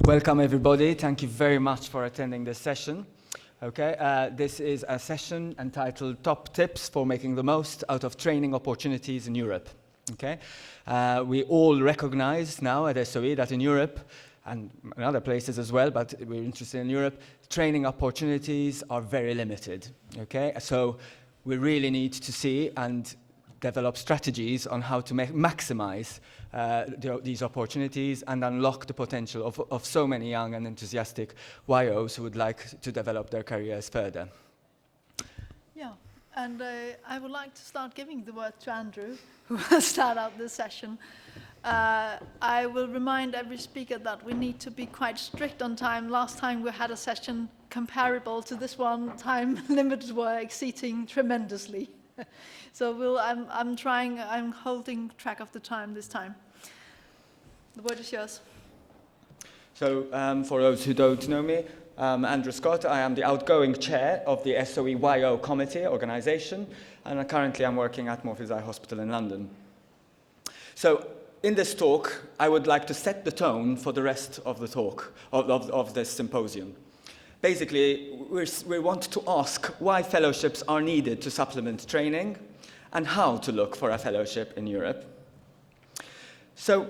Welcome everybody. Thank you very much for attending this session. Okay, this is a session entitled Top Tips for Making the Most Out of Training Opportunities in Europe. Okay, we all recognize now at SOE that in Europe, and in other places as well, but we're interested in Europe, training opportunities are very limited. Okay, so we really need to see and develop strategies on how to maximize these opportunities and unlock the potential of so many young and enthusiastic YOs who would like to develop their careers further. Yeah, and I would like to start giving the word to Andrew, who will start out this session. I will remind every speaker that we need to be quite strict on time. Last time we had a session comparable to this one, time limits were exceeding tremendously. So I'm holding track of the time this time. The word is yours. So for those who don't know me, Andrew Scott, I am the outgoing chair of the SOE YO committee organization, and currently I'm working at Moorfields Eye Hospital in London. So in this talk, I would like to set the tone for the rest of the talk, of this symposium. Basically, we want to ask why fellowships are needed to supplement training and how to look for a fellowship in Europe. So,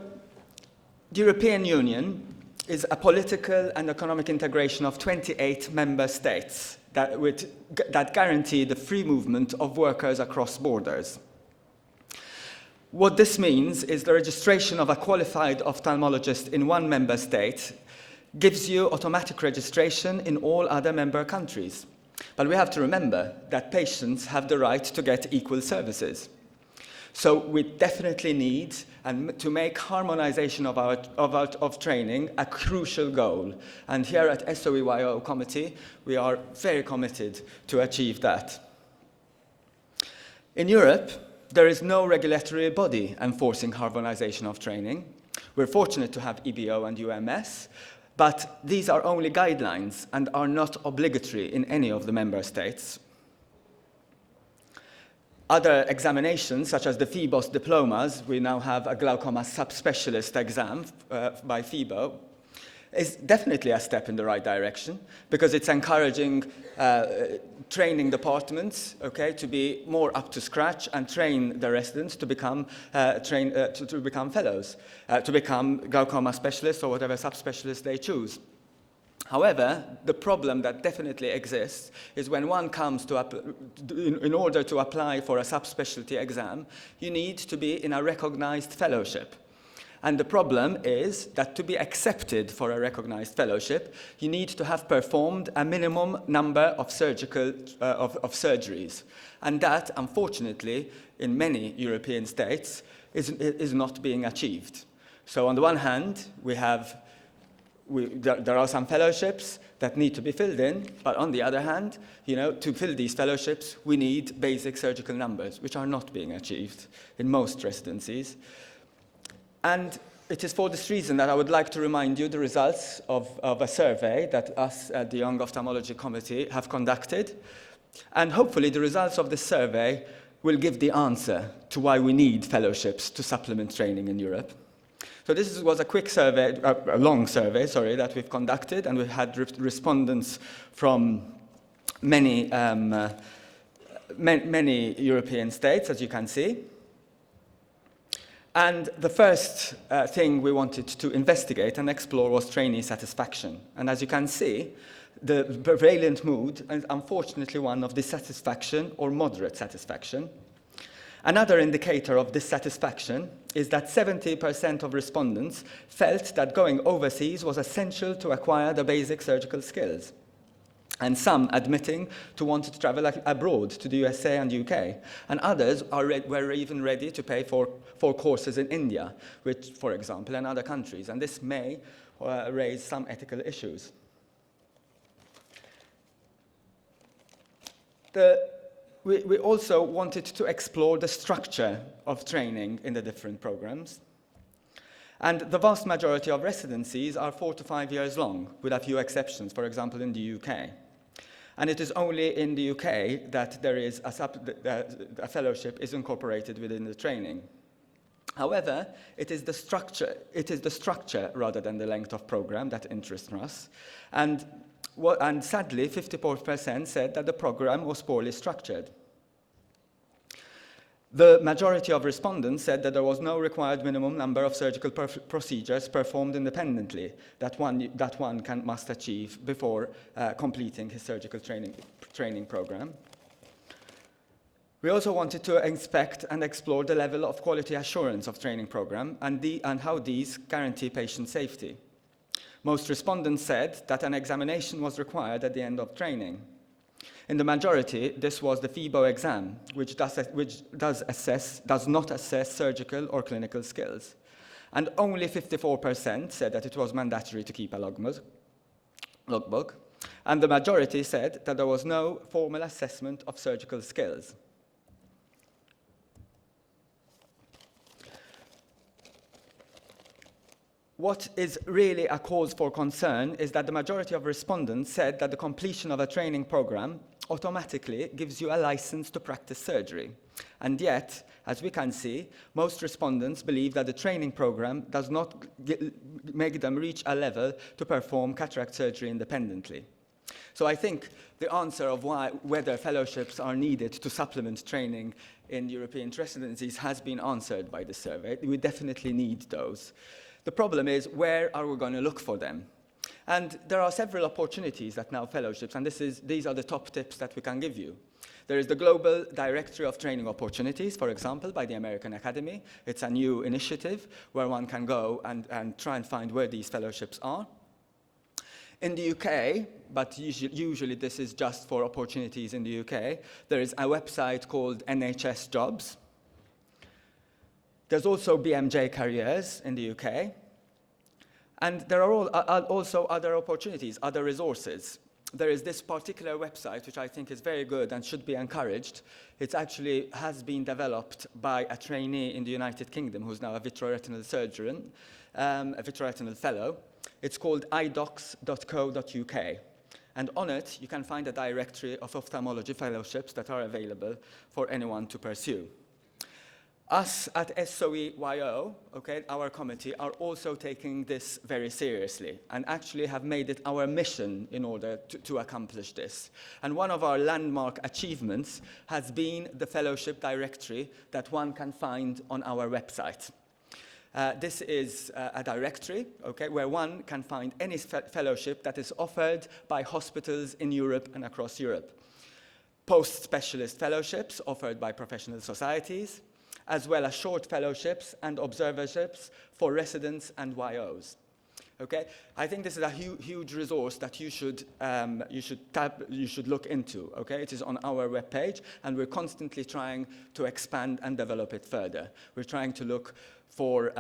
the European Union is a political and economic integration of 28 member states that guarantee the free movement of workers across borders. What this means is the registration of a qualified ophthalmologist in one member state gives you automatic registration in all other member countries. But we have to remember that patients have the right to get equal services. So we definitely need to make harmonization of training a crucial goal. And here at SOE YO Committee, we are very committed to achieve that. In Europe, there is no regulatory body enforcing harmonization of training. We're fortunate to have EBO and UMS, but these are only guidelines and are not obligatory in any of the member states. Other examinations, such as the PHEBOS diplomas, we now have a glaucoma subspecialist exam by PHEBO, is definitely a step in the right direction because it's encouraging training departments, okay, to be more up to scratch and train the residents to become to become fellows, to become glaucoma specialists or whatever subspecialist they choose. However, the problem that definitely exists is when one comes to in order to apply for a subspecialty exam, you need to be in a recognized fellowship. And the problem is that to be accepted for a recognized fellowship, you need to have performed a minimum number of surgeries. And that, unfortunately, in many European states, is not being achieved. So on the one hand, there are some fellowships that need to be filled in, but on the other hand, to fill these fellowships, we need basic surgical numbers, which are not being achieved in most residencies. And it is for this reason that I would like to remind you the results of a survey that us at the Young Ophthalmology Committee have conducted. And hopefully the results of this survey will give the answer to why we need fellowships to supplement training in Europe. So this was a quick survey, a long survey, sorry, that we've conducted, and we've had respondents from many European states, as you can see. And the first thing we wanted to investigate and explore was trainee satisfaction. And as you can see, the prevalent mood is unfortunately one of dissatisfaction or moderate satisfaction. Another indicator of dissatisfaction is that 70% of respondents felt that going overseas was essential to acquire the basic surgical skills, and some admitting to want to travel abroad to the USA and UK, and others were even ready to pay for courses in India, which, for example, and other countries, and this may raise some ethical issues. We also wanted to explore the structure of training in the different programs. And the vast majority of residencies are 4 to 5 years long, with a few exceptions, for example, in the UK. And it is only in the UK that there is a fellowship is incorporated within the training. However, it is the structure rather than the length of program that interests us. And sadly, 54% said that the program was poorly structured. The majority of respondents said that there was no required minimum number of surgical procedures performed independently that one must achieve before completing his surgical training program. We also wanted to inspect and explore the level of quality assurance of training program and how these guarantee patient safety. Most respondents said that an examination was required at the end of training. In the majority, this was the FIBO exam, which does not assess surgical or clinical skills. And only 54% said that it was mandatory to keep a logbook. And the majority said that there was no formal assessment of surgical skills. What is really a cause for concern is that the majority of respondents said that the completion of a training program automatically gives you a license to practice surgery. And yet, as we can see, most respondents believe that the training program does not make them reach a level to perform cataract surgery independently. So I think the answer of whether fellowships are needed to supplement training in European residencies has been answered by the survey. We definitely need those. The problem is, where are we going to look for them? And there are several opportunities that now fellowships, and these are the top tips that we can give you. There is the Global Directory of Training Opportunities, for example, by the American Academy. It's a new initiative where one can go and try and find where these fellowships are. In the UK, but usually this is just for opportunities in the UK, there is a website called NHS Jobs. There's also BMJ Careers in the UK. And there are also other opportunities, other resources. There is this particular website, which I think is very good and should be encouraged. It actually has been developed by a trainee in the United Kingdom who's now a vitreoretinal surgeon, a vitreoretinal fellow. It's called idocs.co.uk. And on it, you can find a directory of ophthalmology fellowships that are available for anyone to pursue. Us at SOE-YO, okay, our committee, are also taking this very seriously and actually have made it our mission in order to accomplish this. And one of our landmark achievements has been the fellowship directory that one can find on our website. This is a directory, okay, where one can find any fellowship that is offered by hospitals in Europe and across Europe. Post-specialist fellowships offered by professional societies, as well as short fellowships and observerships for residents and YOs. Okay, I think this is a huge resource that you should look into. Okay, it is on our webpage, and we're constantly trying to expand and develop it further. We're trying to look for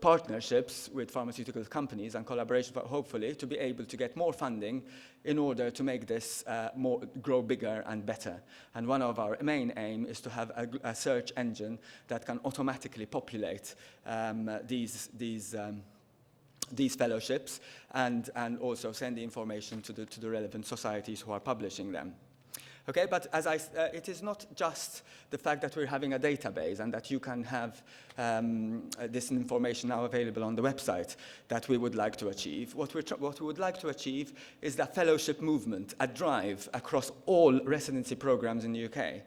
partnerships with pharmaceutical companies and collaboration, hopefully, to be able to get more funding in order to make this grow bigger and better. And one of our main aim is to have a search engine that can automatically populate these fellowships and also send the information to the relevant societies who are publishing them. Okay, but it is not just the fact that we're having a database and that you can have this information now available on the website that we would like to achieve. What we would like to achieve is the fellowship movement, a drive across all residency programs in the UK,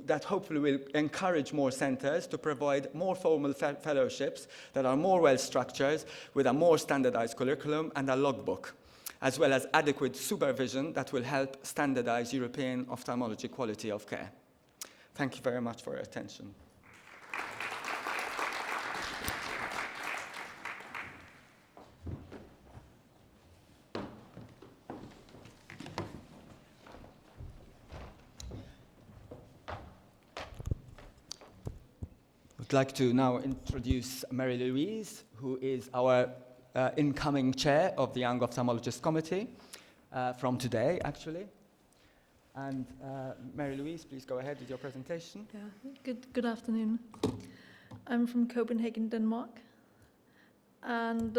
that hopefully will encourage more centres to provide more formal fellowships that are more well structured, with a more standardised curriculum and a logbook, as well as adequate supervision that will help standardize European ophthalmology quality of care. Thank you very much for your attention. I'd like to now introduce Mary Louise, who is our incoming chair of the Young Ophthalmologist Committee from today, actually. And Mary Louise, please go ahead with your presentation. Yeah. Good afternoon. I'm from Copenhagen, Denmark. And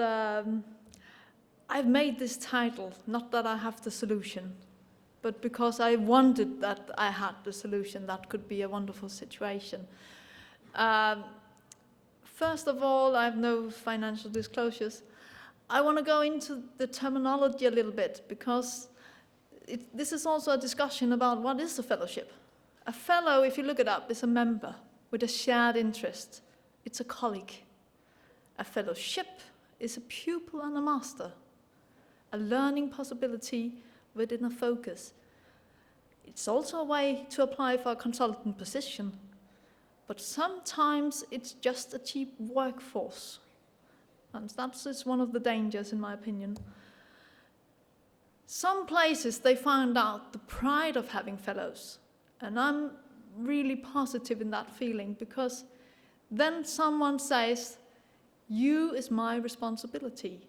I've made this title, not that I have the solution, but because I wanted that I had the solution. That could be a wonderful situation. First of all, I have no financial disclosures. I want to go into the terminology a little bit because this is also a discussion about what is a fellowship. A fellow, if you look it up, is a member with a shared interest. It's a colleague. A fellowship is a pupil and a master, a learning possibility within a focus. It's also a way to apply for a consultant position, but sometimes it's just a cheap workforce. And that's one of the dangers, in my opinion. Some places, they found out the pride of having fellows. And I'm really positive in that feeling, because then someone says, you is my responsibility.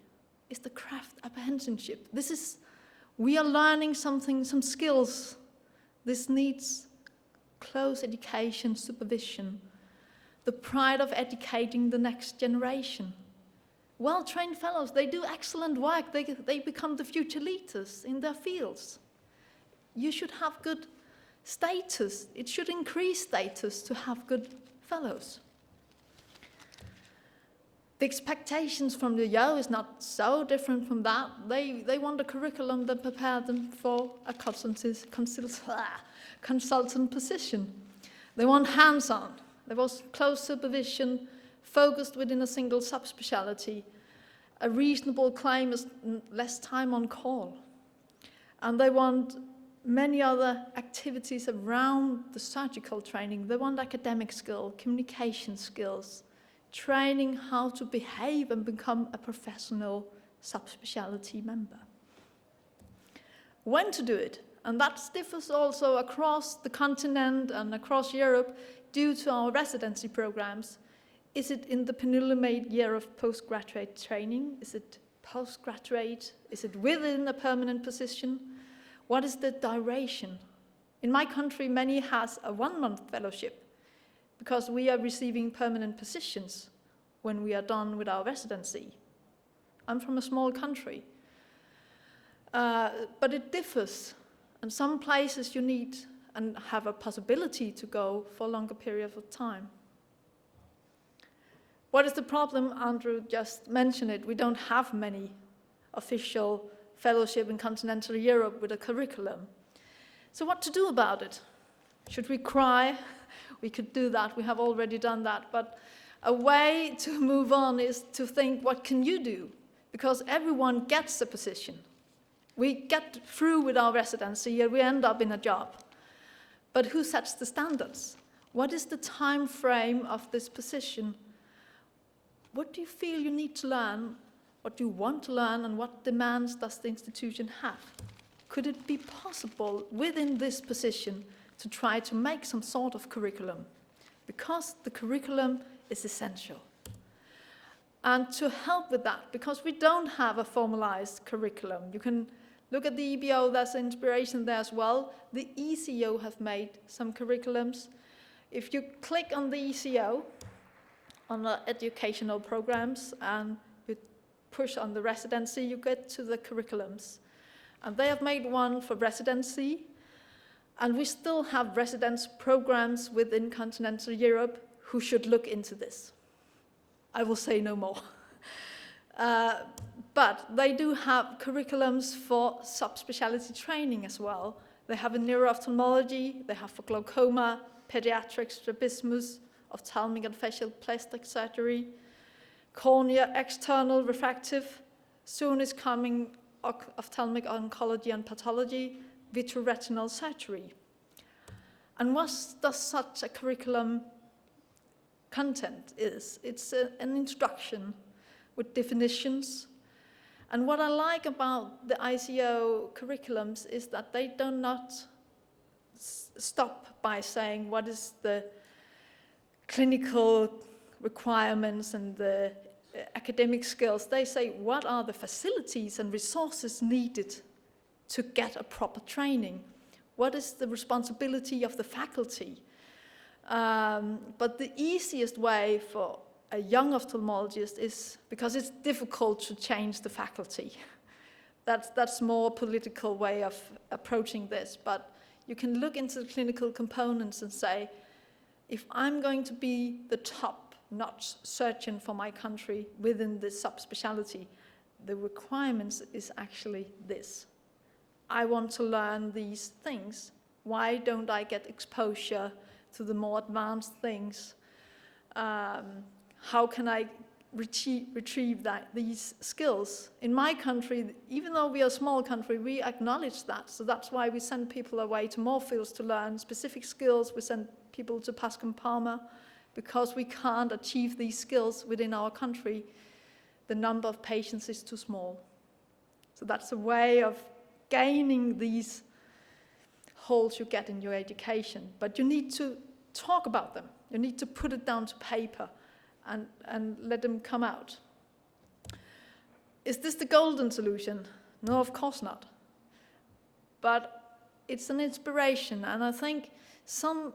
It's the craft apprenticeship. We are learning something, some skills. This needs close education, supervision. The pride of educating the next generation. Well-trained fellows, they do excellent work. They become the future leaders in their fields. You should have good status. It should increase status to have good fellows. The expectations from the YO is not so different from that. They want a curriculum that prepares them for a consultant position. They want hands-on. There was close supervision, focused within a single subspecialty. A reasonable claim is less time on call. And they want many other activities around the surgical training. They want academic skill, communication skills, training how to behave and become a professional subspecialty member. When to do it, and that differs also across the continent and across Europe due to our residency programs. Is it in the penultimate year of postgraduate training? Is it postgraduate? Is it within a permanent position? What is the duration? In my country, many has a 1-month fellowship because we are receiving permanent positions when we are done with our residency. I'm from a small country, but it differs. And some places you need and have a possibility to go for a longer period of time. What is the problem? Andrew just mentioned it. We don't have many official fellowship in continental Europe with a curriculum. So what to do about it? Should we cry? We could do that. We have already done that. But a way to move on is to think, what can you do? Because everyone gets a position. We get through with our residency and we end up in a job. But who sets the standards? What is the time frame of this position? What do you feel you need to learn? What do you want to learn? And what demands does the institution have? Could it be possible within this position to try to make some sort of curriculum? Because the curriculum is essential. And to help with that, because we don't have a formalized curriculum, you can look at the EBO, there's inspiration there as well. The ECO have made some curriculums. If you click on the ECO, on the educational programs, and you push on the residency, you get to the curriculums. And they have made one for residency, and we still have residence programs within continental Europe who should look into this. I will say no more. But they do have curriculums for subspecialty training as well. They have in neuro-ophthalmology, they have for glaucoma, pediatrics, strabismus, ophthalmic and facial plastic surgery, cornea, external refractive. Soon is coming ophthalmic oncology and pathology, vitreoretinal surgery. And what does such a curriculum content is? It's an introduction with definitions. And what I like about the ICO curriculums is that they do not stop by saying what is the clinical requirements and the academic skills. They say what are the facilities and resources needed to get a proper training? What is the responsibility of the faculty? But the easiest way for a young ophthalmologist is, because it's difficult to change the faculty. That's more political way of approaching this, but you can look into the clinical components and say, if I'm going to be the top-notch surgeon for my country within this subspecialty, the requirements is actually this. I want to learn these things. Why don't I get exposure to the more advanced things? How can I retrieve these skills? In my country, even though we are a small country, we acknowledge that. So that's why we send people away to more fields to learn specific skills. We send people to Pascom Palmer because we can't achieve these skills within our country. The number of patients is too small. So that's a way of gaining these holes you get in your education. But you need to talk about them. You need to put it down to paper and let them come out. Is this the golden solution? No, of course not. But it's an inspiration, and I think some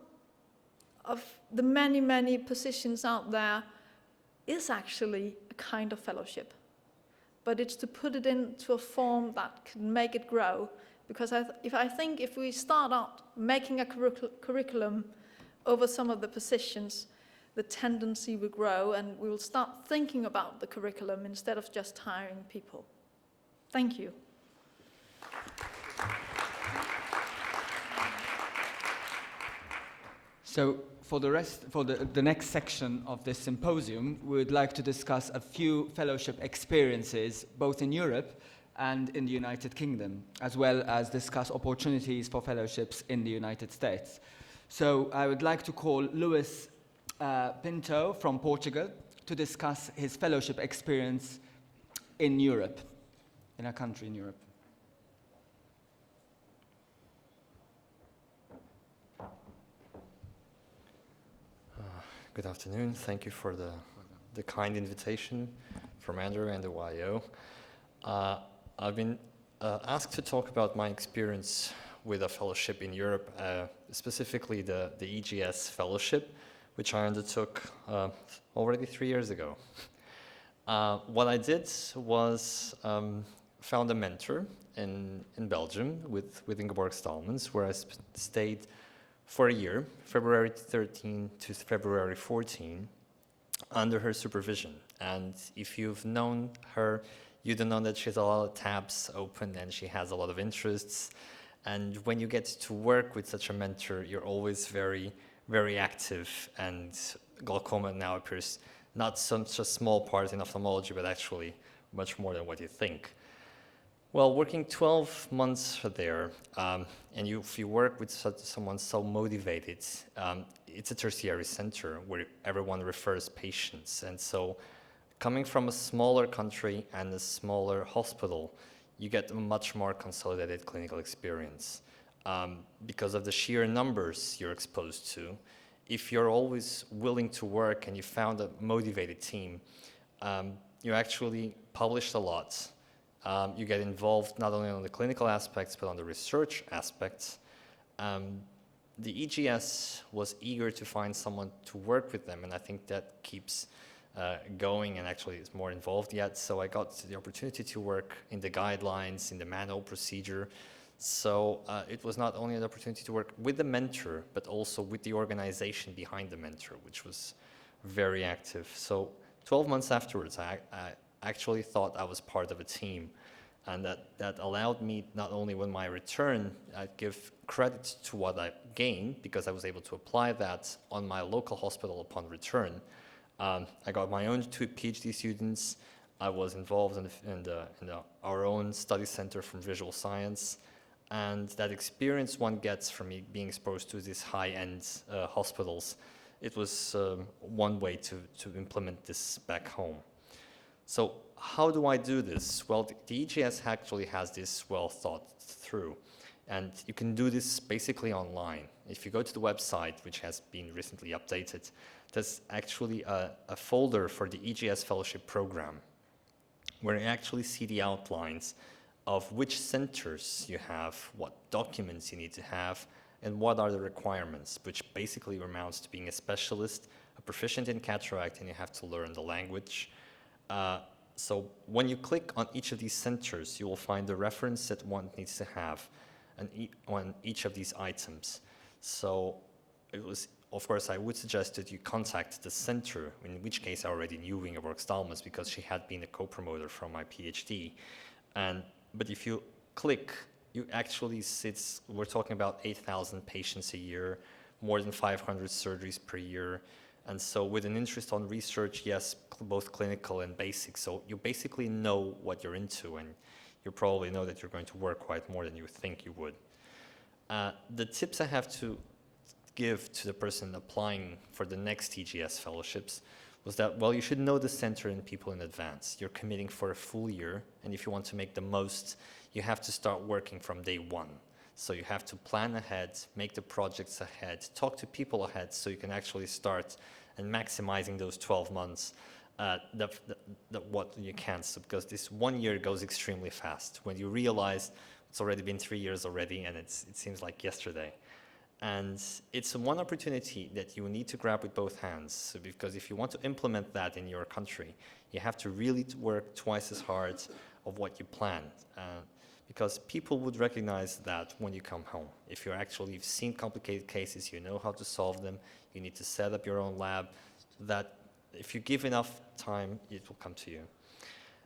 of the many, many positions out there is actually a kind of fellowship. But it's to put it into a form that can make it grow. Because if we start out making a curriculum over some of the positions, the tendency will grow, and we will start thinking about the curriculum instead of just hiring people. Thank you. So for the next section of this symposium, we would like to discuss a few fellowship experiences, both in Europe and in the United Kingdom, as well as discuss opportunities for fellowships in the United States. So I would like to call Louise Pinto from Portugal to discuss his fellowship experience in Europe, in a country in Europe. Good afternoon. Thank you for the kind invitation from Andrew and the YO. I've been asked to talk about my experience with a fellowship in Europe, specifically the EGS fellowship, which I undertook already 3 years ago. What I did was found a mentor in Belgium with Ingeborg Stalmans, where I stayed for a year, February 13 to February 14, under her supervision. And if you've known her, you do know that she has a lot of tabs open and she has a lot of interests. And when you get to work with such a mentor, you're always very, very active. And glaucoma now appears not such a small part in ophthalmology, but actually much more than what you think. Well, working 12 months there, and if you work with someone so motivated, it's a tertiary center where everyone refers patients. And so coming from a smaller country and a smaller hospital, you get a much more consolidated clinical experience. Because of the sheer numbers you're exposed to, if you're always willing to work and you found a motivated team, you actually published a lot. You get involved not only on the clinical aspects, but on the research aspects. The EGS was eager to find someone to work with them, and I think that keeps going and actually is more involved yet. So I got the opportunity to work in the guidelines, in the manual procedure. So it was not only an opportunity to work with the mentor, but also with the organization behind the mentor, which was very active. So 12 months afterwards, I actually thought I was part of a team, and that allowed me not only when my return, I'd give credit to what I gained because I was able to apply that on my local hospital upon return. I got my own 2 PhD students. I was involved in our own study center from visual science, and that experience one gets from being exposed to these high-end hospitals, it was one way to implement this back home. So how do I do this? Well, the EGS actually has this well thought through, and you can do this basically online. If you go to the website, which has been recently updated, there's actually a folder for the EGS Fellowship Program, where you actually see the outlines of which centers you have, what documents you need to have, and what are the requirements, which basically amounts to being a specialist, a proficient in cataract, and you have to learn the language. So when you click on each of these centers, you will find the reference that one needs to have on each of these items. So it was of course, I would suggest that you contact the center, in which case I already knew Ingeborg Stalmas because she had been a co-promoter from my PhD. But if you click, you actually we're talking about 8,000 patients a year, more than 500 surgeries per year. And so with an interest on research, yes, both clinical and basic. So you basically know what you're into, and you probably know that you're going to work quite more than you think you would. The tips I have to give to the person applying for the next TGS fellowships was that, well, you should know the center and people in advance. You're committing for a full year, and if you want to make the most, you have to start working from day one. So you have to plan ahead, make the projects ahead, talk to people ahead so you can actually start and maximizing those 12 months what you can. So because this 1 year goes extremely fast. When you realize it's already been 3 years already and it seems like yesterday. And it's one opportunity that you need to grab with both hands. So because if you want to implement that in your country, you have to really work twice as hard of what you planned. Because people would recognize that when you come home. If you've seen complicated cases, you know how to solve them, you need to set up your own lab, that if you give enough time, it will come to you.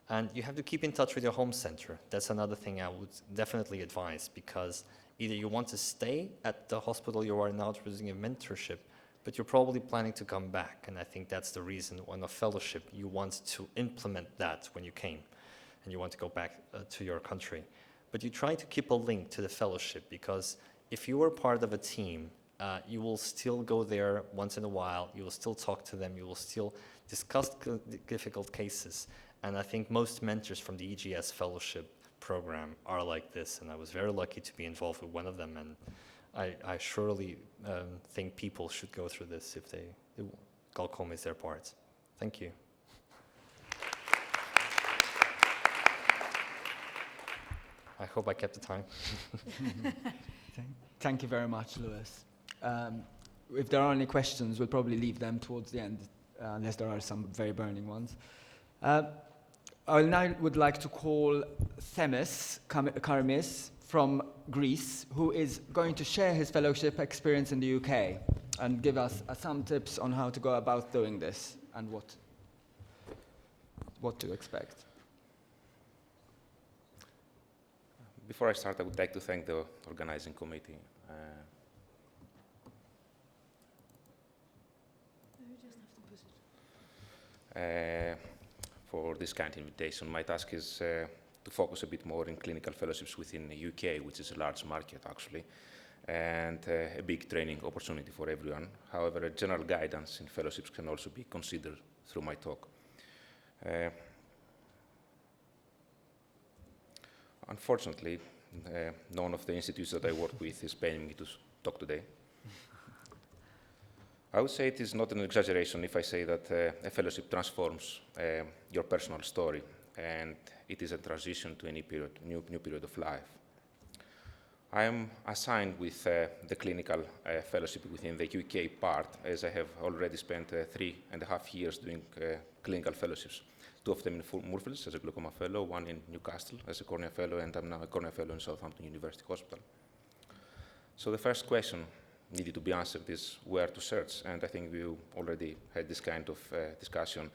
And you have to keep in touch with your home center. That's another thing I would definitely advise, because either you want to stay at the hospital you are now using a mentorship, but you're probably planning to come back. And I think that's the reason on a fellowship, you want to implement that when you came and you want to go back to your country. But you try to keep a link to the fellowship, because if you are part of a team, you will still go there once in a while, you will still talk to them, you will still discuss difficult cases. And I think most mentors from the EGS fellowship program are like this, and I was very lucky to be involved with one of them, and I surely think people should go through this if glaucoma is their part. Thank you. I hope I kept the time. Thank you very much, Louis. If there are any questions, we'll probably leave them towards the end, unless there are some very burning ones. I now would like to call Efthymios Karmiris from Greece, who is going to share his fellowship experience in the UK and give us some tips on how to go about doing this and what to expect. Before I start, I would like to thank the organizing committee. For this kind of invitation. My task is to focus a bit more in clinical fellowships within the UK, which is a large market actually, and a big training opportunity for everyone. However, a general guidance in fellowships can also be considered through my talk. Unfortunately, none of the institutes that I work with is paying me to talk today. I would say it is not an exaggeration if I say that a fellowship transforms your personal story, and it is a transition to any period, new period of life. I am assigned with the clinical fellowship within the UK part, as I have already spent 3.5 years doing clinical fellowships. 2 of them in Moorfields as a glaucoma fellow, 1 in Newcastle as a cornea fellow, and I'm now a cornea fellow in Southampton University Hospital. So the first question needed to be answered is where to search, and I think we already had this kind of discussion.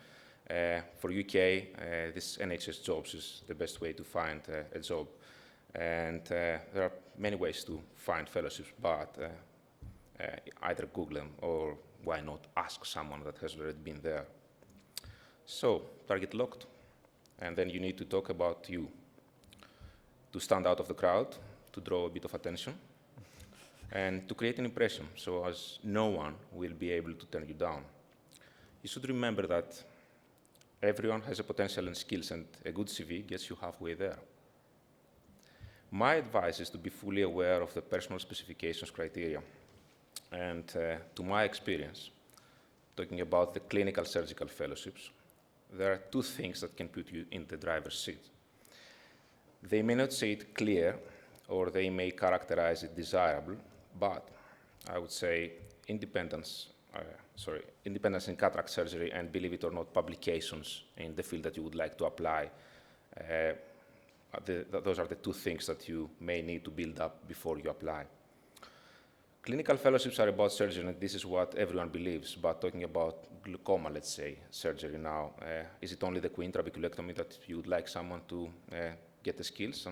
For UK, this NHS jobs is the best way to find a job, and there are many ways to find fellowships, but either Google them or why not ask someone that has already been there. So, target locked, and then you need to talk about you, to stand out of the crowd, to draw a bit of attention, and to create an impression, so as no one will be able to turn you down. You should remember that everyone has a potential and skills, and a good CV gets you halfway there. My advice is to be fully aware of the personal specifications criteria. And to my experience, talking about the clinical surgical fellowships, there are 2 things that can put you in the driver's seat. They may not say it clear, or they may characterize it desirable, but I would say independence in cataract surgery, and believe it or not, publications in the field that you would like to apply. Those are the 2 things that you may need to build up before you apply. Clinical fellowships are about surgery, and this is what everyone believes, but talking about glaucoma, let's say, surgery now, is it only the queen trabeculectomy that you would like someone to get the skills?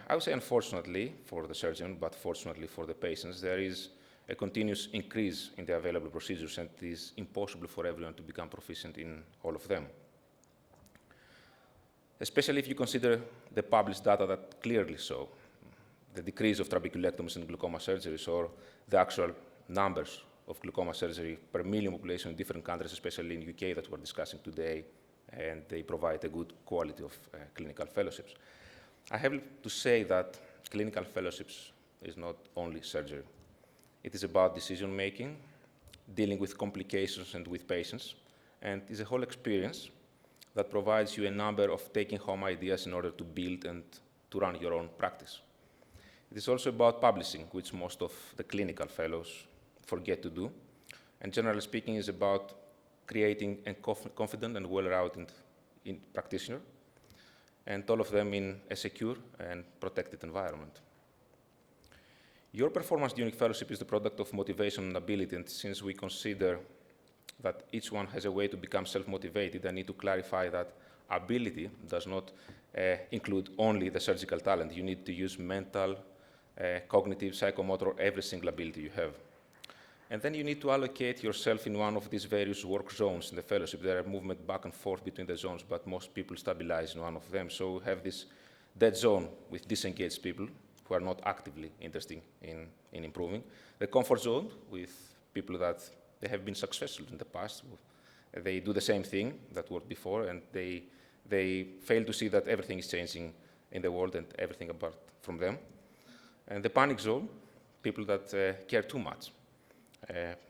I would say unfortunately for the surgeon, but fortunately for the patients, there is a continuous increase in the available procedures, and it is impossible for everyone to become proficient in all of them. Especially if you consider the published data that clearly show the decrease of trabeculectomies and glaucoma surgeries, or the actual numbers of glaucoma surgery per million population in different countries, especially in UK that we're discussing today, and they provide a good quality of clinical fellowships. I have to say that clinical fellowships is not only surgery. It is about decision making, dealing with complications and with patients, and is a whole experience that provides you a number of taking home ideas in order to build and to run your own practice. It is also about publishing, which most of the clinical fellows forget to do, and generally speaking is about creating a confident and well-rounded practitioner, and all of them in a secure and protected environment. Your performance during fellowship is the product of motivation and ability, and since we consider that each one has a way to become self-motivated, I need to clarify that ability does not include only the surgical talent. You need to use mental, cognitive, psychomotor, every single ability you have. And then you need to allocate yourself in one of these various work zones in the fellowship. There are movement back and forth between the zones, but most people stabilize in one of them. So we have this dead zone with disengaged people who are not actively interested in improving. The comfort zone with people that they have been successful in the past. They do the same thing that worked before, and they fail to see that everything is changing in the world and everything apart from them. And the panic zone, people that care too much.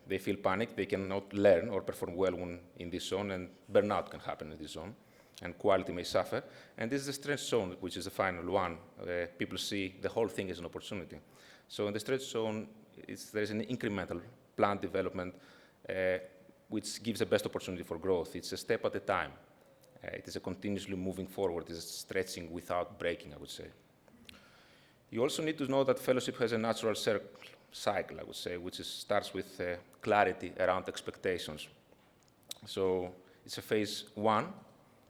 They feel panic, they cannot learn or perform well in this zone, and burnout can happen in this zone, and quality may suffer. And this is the stretch zone, which is the final one. People see the whole thing as an opportunity. So in the stretch zone, there is an incremental planned development which gives the best opportunity for growth. It's a step at a time. It is a continuously moving forward. It is stretching without breaking, I would say. You also need to know that fellowship has a natural cycle, I would say, which starts with clarity around expectations. So it's a phase one,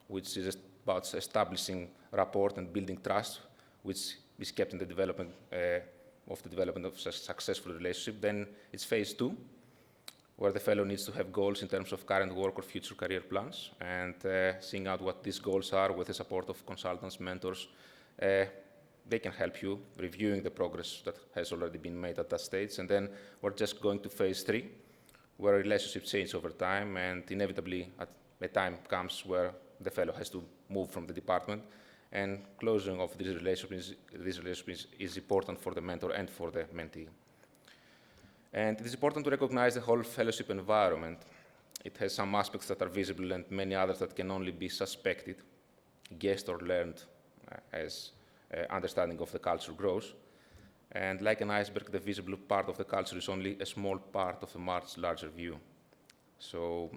which is about establishing rapport and building trust, which is kept in the development of a successful relationship. Then it's phase two, where the fellow needs to have goals in terms of current work or future career plans, and seeing out what these goals are with the support of consultants, mentors. They can help you reviewing the progress that has already been made at that stage. And then we're just going to phase three, where relationships change over time, and inevitably a time comes where the fellow has to move from the department, and closing of these relationships is important for the mentor and for the mentee. And it is important to recognize the whole fellowship environment. It has some aspects that are visible and many others that can only be suspected, guessed, or learned as understanding of the culture grows. And like an iceberg, the visible part of the culture is only a small part of a much larger view. So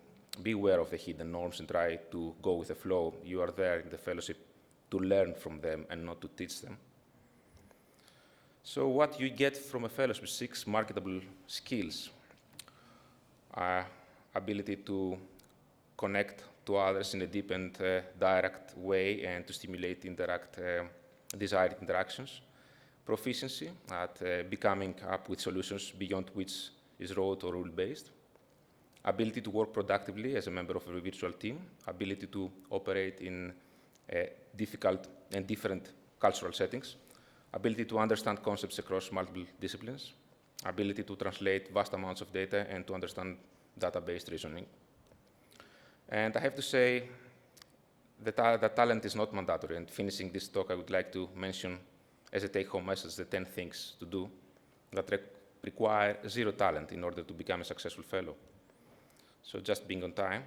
be aware of the hidden norms and try to go with the flow. You are there in the fellowship to learn from them and not to teach them. So what you get from a fellowship: 6 marketable skills. Ability to connect to others in a deep and direct way and to stimulate desired interactions. Proficiency at becoming up with solutions beyond which is rote or rule-based. Ability to work productively as a member of a virtual team. Ability to operate in difficult and different cultural settings. Ability to understand concepts across multiple disciplines. Ability to translate vast amounts of data and to understand data-based reasoning. And I have to say that talent is not mandatory. And finishing this talk, I would like to mention as a take-home message the 10 things to do that require 0 talent in order to become a successful fellow. So just being on time,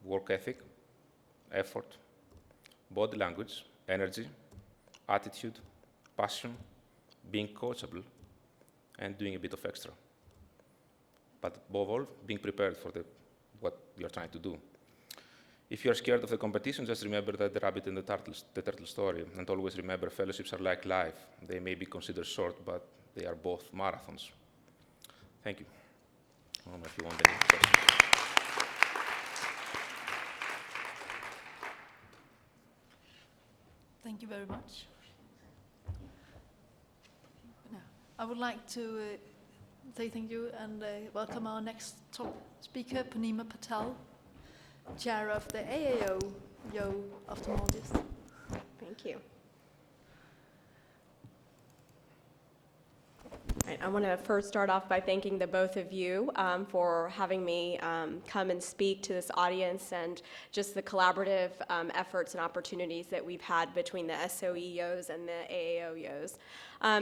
work ethic, effort, body language, energy, attitude, passion, being coachable, and doing a bit of extra. But above all, being prepared for what you're trying to do. If you're scared of the competition, just remember that the rabbit and the turtle story, and always remember fellowships are like life. They may be considered short, but they are both marathons. Thank you. I don't know if you want any questions. Thank you very much. Now, I would like to say thank you and welcome our next top speaker, Purnima Patel, Chair of the AAO YO Ophthalmologists. Thank you. Right, I want to first start off by thanking the both of you for having me come and speak to this audience, and just the collaborative efforts and opportunities that we've had between the SOE-YOs and the AAO-YOs.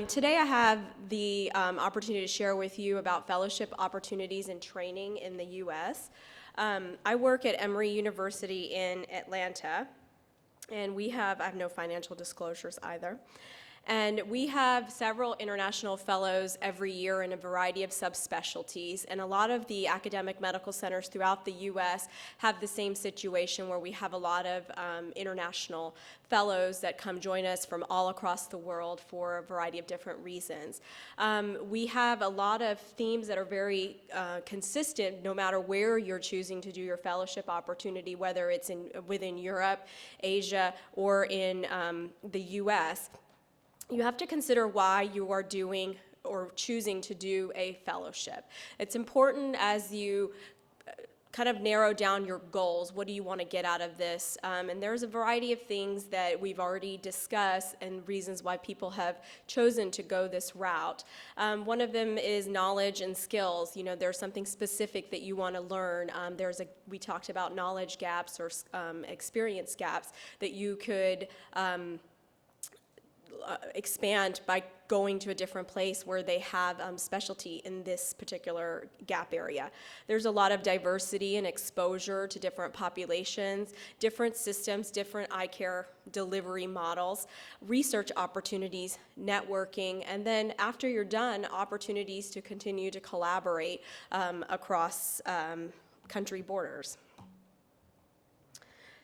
Today I have the opportunity to share with you about fellowship opportunities and training in the U.S. I work at Emory University in Atlanta, and I have no financial disclosures either. And we have several international fellows every year in a variety of subspecialties, and a lot of the academic medical centers throughout the U.S. have the same situation where we have a lot of international fellows that come join us from all across the world for a variety of different reasons. We have a lot of themes that are very consistent no matter where you're choosing to do your fellowship opportunity, whether it's within Europe, Asia, or in the U.S. You have to consider why you are doing or choosing to do a fellowship. It's important as you kind of narrow down your goals. What do you want to get out of this? And there's a variety of things that we've already discussed and reasons why people have chosen to go this route. One of them is knowledge and skills. You know, there's something specific that you want to learn. We talked about knowledge gaps or experience gaps that you could expand by going to a different place where they have specialty in this particular gap area. There's a lot of diversity and exposure to different populations, different systems, different eye care delivery models, research opportunities, networking, and then after you're done, opportunities to continue to collaborate across country borders.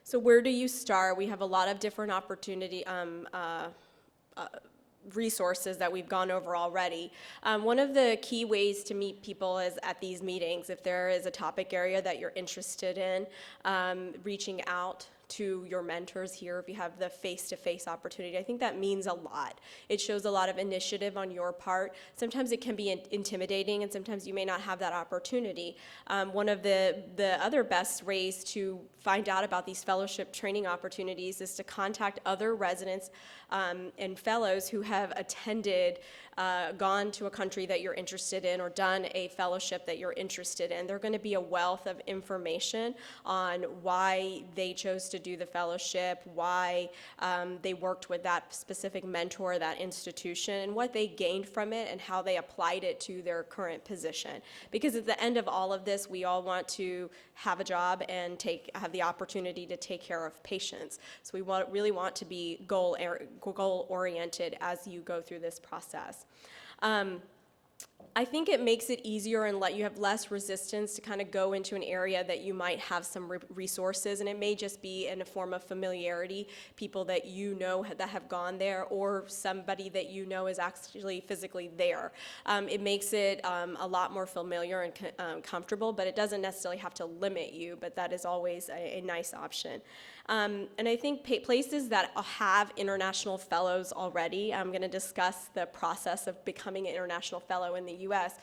So where do you start? We have a lot of different opportunity resources that we've gone over already. One of the key ways to meet people is at these meetings. If there is a topic area that you're interested in, reaching out to your mentors here, if you have the face-to-face opportunity, I think that means a lot. It shows a lot of initiative on your part. Sometimes it can be intimidating, and sometimes you may not have that opportunity. One of the other best ways to find out about these fellowship training opportunities is to contact other residents and fellows who have attended, gone to a country that you're interested in, or done a fellowship that you're interested in. They're going to be a wealth of information on why they chose to do the fellowship, why they worked with that specific mentor, that institution, and what they gained from it and how they applied it to their current position. Because at the end of all of this, we all want to have a job and have the opportunity to take care of patients. So we really want to be goal-oriented as you go through this process. I think it makes it easier and you have less resistance to kind of go into an area that you might have some resources, and it may just be in a form of familiarity, people that you know that have gone there, or somebody that you know is actually physically there. It makes it a lot more familiar and comfortable, but it doesn't necessarily have to limit you, but that is always a nice option. And I think places that have international fellows already, I'm going to discuss the process of becoming an international fellow in the U.S.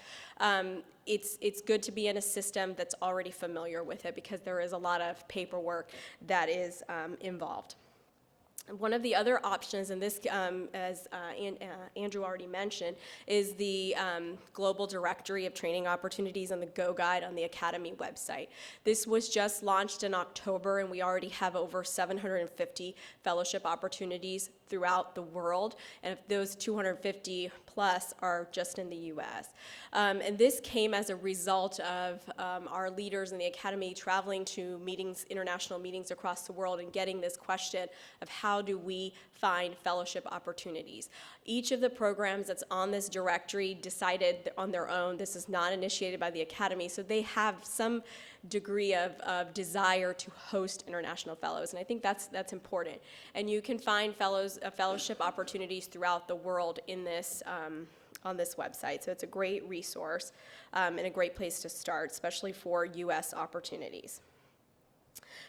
It's good to be in a system that's already familiar with it, because there is a lot of paperwork that is involved. One of the other options, and this, as Andrew already mentioned, is the Global Directory of Training Opportunities on the Go Guide on the Academy website. This was just launched in October, and we already have over 750 fellowship opportunities throughout the world, and those 250 plus are just in the U.S. And this came as a result of our leaders in the Academy traveling to meetings, international meetings across the world, and getting this question of how do we find fellowship opportunities. Each of the programs that's on this directory decided on their own. This is not initiated by the Academy, so they have some degree of desire to host international fellows, and I think that's important. And you can find fellowship opportunities throughout the world in this on this website, so it's a great resource and a great place to start, especially for U.S. opportunities.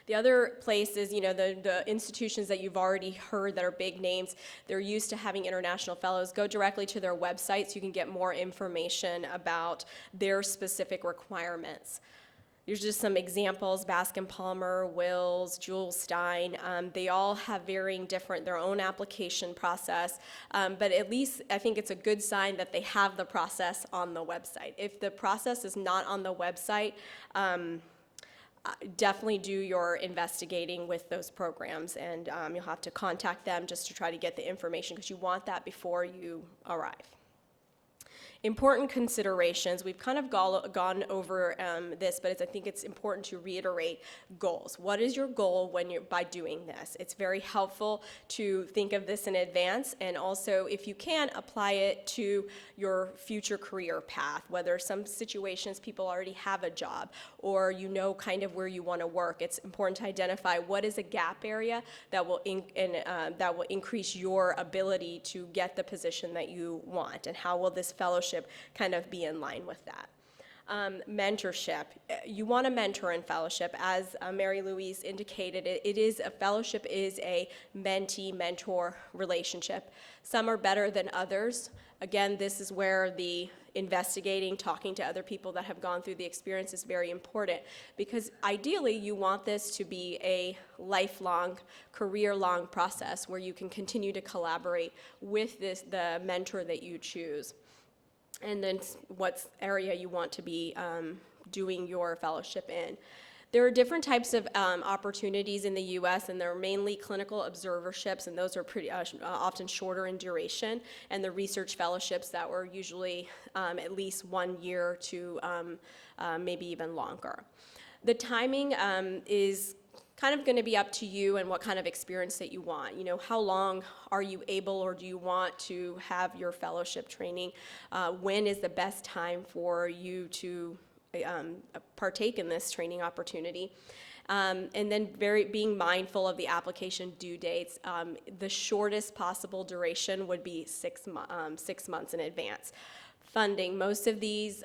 The other place is, the institutions that you've already heard that are big names, they're used to having international fellows. Go directly to their website so you can get more information about their specific requirements. Here's just some examples: Baskin Palmer, Wills, Jules Stein. They all have varying their own application process, but at least I think it's a good sign that they have the process on the website. If the process is not on the website, definitely do your investigating with those programs, and you'll have to contact them just to try to get the information, because you want that before you arrive. Important considerations. We've kind of gone over this, but I think it's important to reiterate goals. What is your goal by doing this? It's very helpful to think of this in advance, and also, if you can, apply it to your future career path, whether some situations people already have a job or kind of where you want to work. It's important to identify what is a gap area that will increase your ability to get the position that you want, and how will this fellowship kind of be in line with that. Mentorship. You want to mentor in fellowship. As Mary Louise indicated, fellowship is a mentee-mentor relationship. Some are better than others. Again, this is where the investigating, talking to other people that have gone through the experience is very important, because ideally you want this to be a lifelong, career-long process where you can continue to collaborate with the mentor that you choose. And then what area you want to be doing your fellowship in. There are different types of opportunities in the U.S., and they're mainly clinical observerships, and those are pretty often shorter in duration, and the research fellowships that were usually at least 1 year to maybe even longer. The timing is kind of going to be up to you and what kind of experience that you want. How long are you able or do you want to have your fellowship training? When is the best time for you to partake in this training opportunity? And then being mindful of the application due dates. The shortest possible duration would be 6 months in advance. Funding. Most of these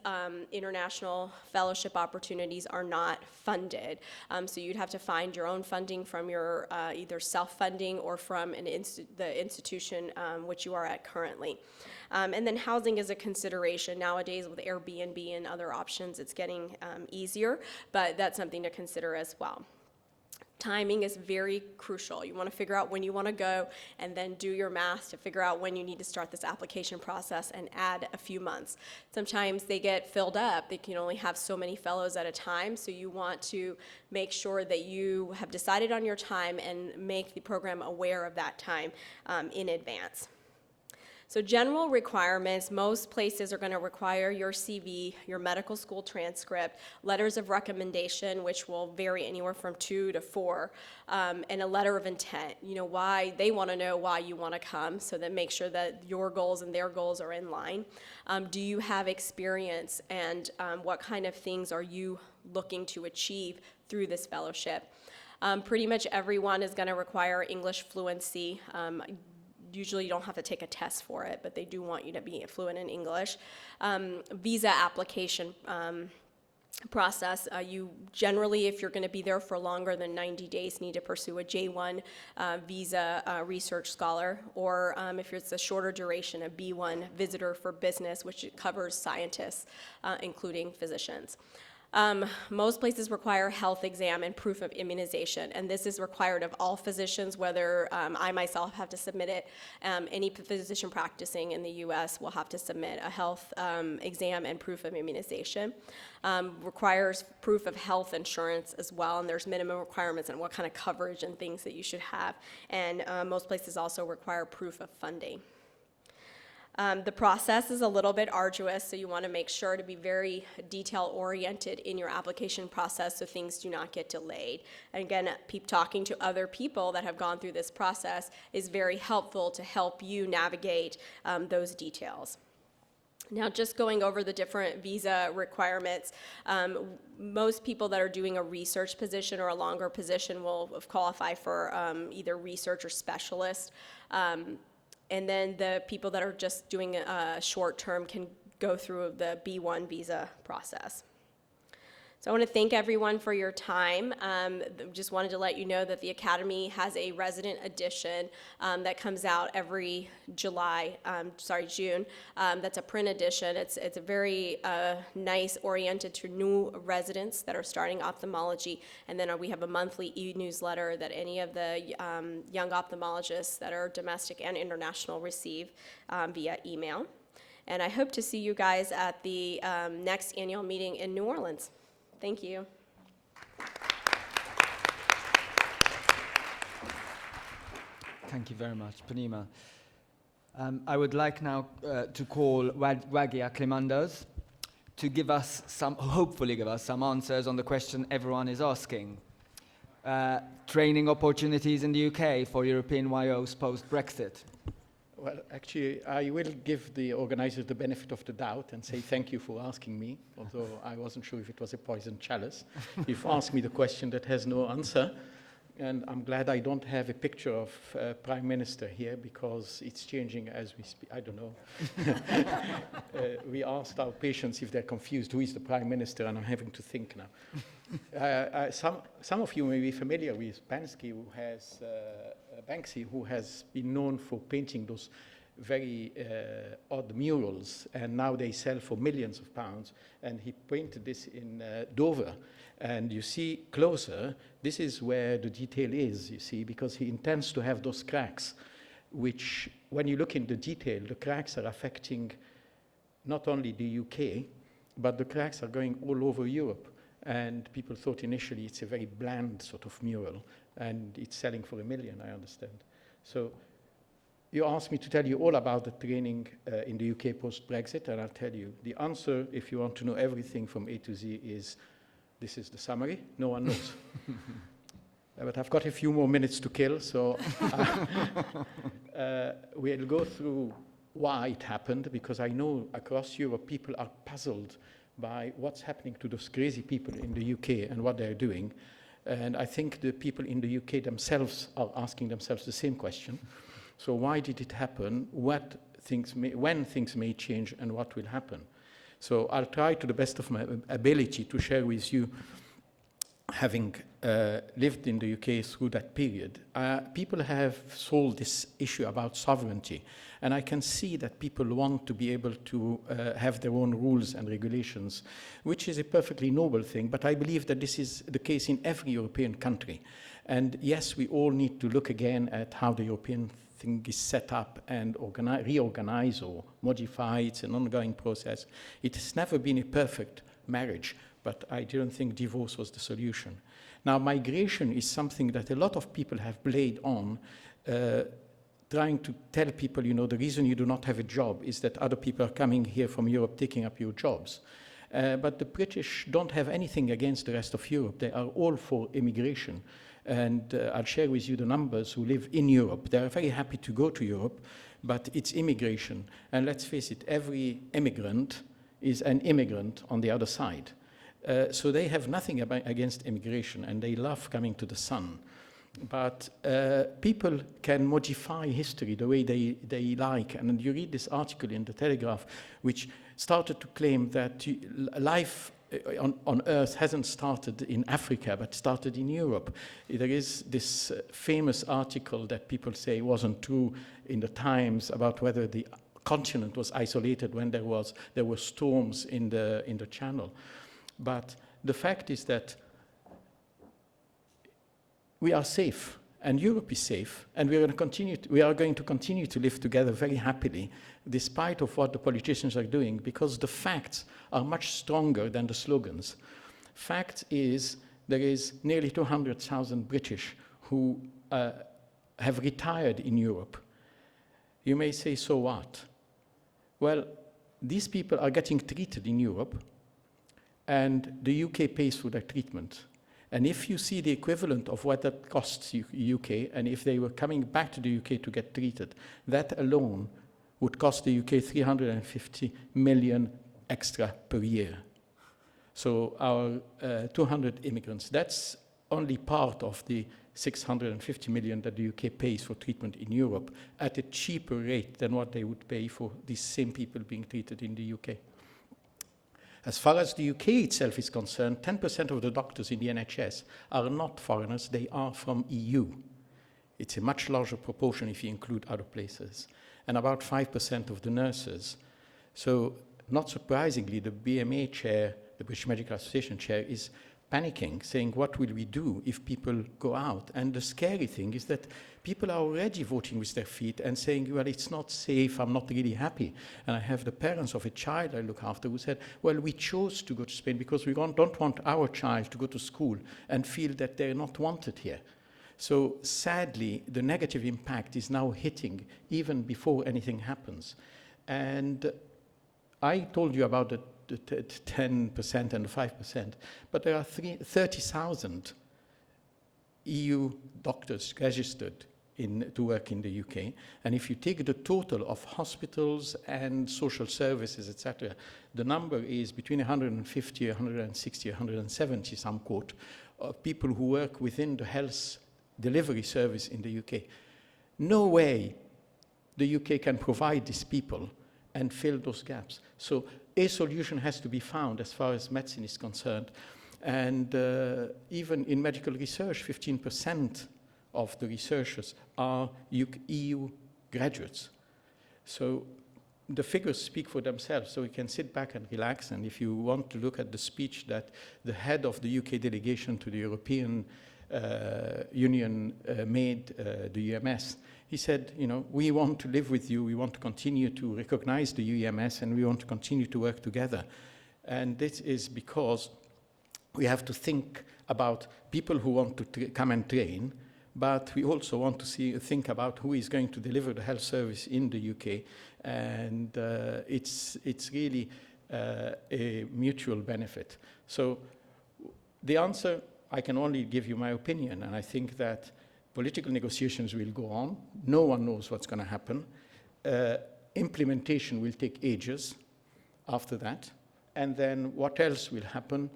international fellowship opportunities are not funded, so you'd have to find your own funding from your either self-funding or from the institution which you are at currently. And then housing is a consideration. Nowadays with Airbnb and other options, it's getting easier, but that's something to consider as well. Timing is very crucial. You want to figure out when you want to go and then do your math to figure out when you need to start this application process and add a few months. Sometimes they get filled up. They can only have so many fellows at a time, so you want to make sure that you have decided on your time and make the program aware of that time in advance. So general requirements, most places are going to require your CV, your medical school transcript, letters of recommendation, which will vary anywhere from 2 to 4, and a letter of intent. Why they want to know why you want to come, so that make sure that your goals and their goals are in line. Do you have experience, and what kind of things are you looking to achieve through this fellowship? Pretty much everyone is going to require English fluency. Usually you don't have to take a test for it, but they do want you to be fluent in English. Visa application process. You generally, if you're going to be there for longer than 90 days, need to pursue a J1 visa research scholar, or if it's a shorter duration, a B1 visitor for business, which covers scientists, including physicians. Most places require health exam and proof of immunization, and this is required of all physicians, whether I myself have to submit it. Any physician practicing in the U.S. will have to submit a health exam and proof of immunization. Requires proof of health insurance as well, and there's minimum requirements on what kind of coverage and things that you should have. And most places also require proof of funding. The process is a little bit arduous, so you want to make sure to be very detail-oriented in your application process so things do not get delayed. And again, talking to other people that have gone through this process is very helpful to help you navigate those details. Now, just going over the different visa requirements, most people that are doing a research position or a longer position will qualify for either research or specialist. And then the people that are just doing a short term can go through the B1 visa process. So I want to thank everyone for your time. Just wanted to let you know that the Academy has a resident edition that comes out every June. That's a print edition. It's a very nice, oriented to new residents that are starting ophthalmology. And then we have a monthly e-newsletter that any of the young ophthalmologists that are domestic and international receive via email. And I hope to see you guys at the next annual meeting in New Orleans. Thank you. Thank you very much, Purnima. I would like now to call Wagih Aclimandos to hopefully give us some answers on the question everyone is asking. Training opportunities in the UK for European YOs post-Brexit. Well, actually, I will give the organizers the benefit of the doubt and say thank you for asking me, although I wasn't sure if it was a poisoned chalice. You've asked me the question that has no answer, and I'm glad I don't have a picture of Prime Minister here because it's changing as we speak. I don't know. We asked our patients if they're confused, who is the Prime Minister, and I'm having to think now. Some of you may be familiar with Banksy, who has been known for painting those very odd murals, and now they sell for millions of pounds. And he painted this in Dover. And you see closer, this is where the detail is, you see, because he intends to have those cracks, which, when you look in the detail, the cracks are affecting not only the UK, but the cracks are going all over Europe. And people thought initially it's a very bland sort of mural, and it's selling for $1 million, I understand. So you asked me to tell you all about the training in the UK post-Brexit, and I'll tell you. The answer, if you want to know everything from A to Z, is this is the summary. No one knows. But I've got a few more minutes to kill, so we'll go through why it happened, because I know across Europe people are puzzled by what's happening to those crazy people in the UK and what they're doing. And I think the people in the UK themselves are asking themselves the same question. So why did it happen? When things may change, and what will happen? So I'll try to the best of my ability to share with you, having lived in the UK through that period. People have solved this issue about sovereignty, and I can see that people want to be able to have their own rules and regulations, which is a perfectly noble thing, but I believe that this is the case in every European country. And yes, we all need to look again at how the European thing is set up and reorganize or modify. It's an ongoing process. It has never been a perfect marriage, but I don't think divorce was the solution. Now, migration is something that a lot of people have played on, trying to tell people, you know, the reason you do not have a job is that other people are coming here from Europe taking up your jobs. But the British don't have anything against the rest of Europe. They are all for immigration. And I'll share with you the numbers who live in Europe. They're very happy to go to Europe, but it's immigration. And let's face it, every immigrant is an immigrant on the other side. So they have nothing against immigration, and they love coming to the sun. But people can modify history the way they like. And you read this article in the Telegraph, which started to claim that life on Earth hasn't started in Africa, but started in Europe. There is this famous article that people say wasn't true in the Times about whether the continent was isolated when there were storms in the Channel. But the fact is that we are safe, and Europe is safe, and we are going to continue to live together very happily, despite of what the politicians are doing, because the facts are much stronger than the slogans. Fact is, there is nearly 200,000 British who have retired in Europe. You may say, so what? Well, these people are getting treated in Europe, and the UK pays for their treatment. And if you see the equivalent of what that costs UK, and if they were coming back to the UK to get treated, that alone would cost the UK 350 million extra per year. So our 200 immigrants, that's only part of the 650 million that the UK pays for treatment in Europe at a cheaper rate than what they would pay for these same people being treated in the UK. As far as the UK itself is concerned, 10% of the doctors in the NHS are not foreigners, they are from EU. It's a much larger proportion if you include other places. And about 5% of the nurses. So not surprisingly, the BMA chair, the British Medical Association chair, is panicking, saying, what will we do if people go out? And the scary thing is that people are already voting with their feet and saying, well, it's not safe, I'm not really happy. And I have the parents of a child I look after who said, well, we chose to go to Spain because we don't want our child to go to school and feel that they're not wanted here. So sadly, the negative impact is now hitting even before anything happens. And I told you about the 10% and the 5%, but there are 30,000 EU doctors registered to work in the UK. And if you take the total of hospitals and social services, etc., the number is between 150, 160, 170, some quote, of people who work within the health delivery service in the UK. No way the UK can provide these people and fill those gaps. So a solution has to be found as far as medicine is concerned. And even in medical research, 15% of the researchers are EU graduates. So the figures speak for themselves, so we can sit back and relax. And if you want to look at the speech that the head of the UK delegation to the European Union made, the UMS, he said, you know, we want to live with you, we want to continue to recognize the UMS, and we want to continue to work together. And this is because we have to think about people who want to come and train, but we also want to think about who is going to deliver the health service in the UK. And it's really a mutual benefit. So the answer, I can only give you my opinion, and I think that political negotiations will go on. No one knows what's going to happen. Implementation will take ages after that. And then what else will happen?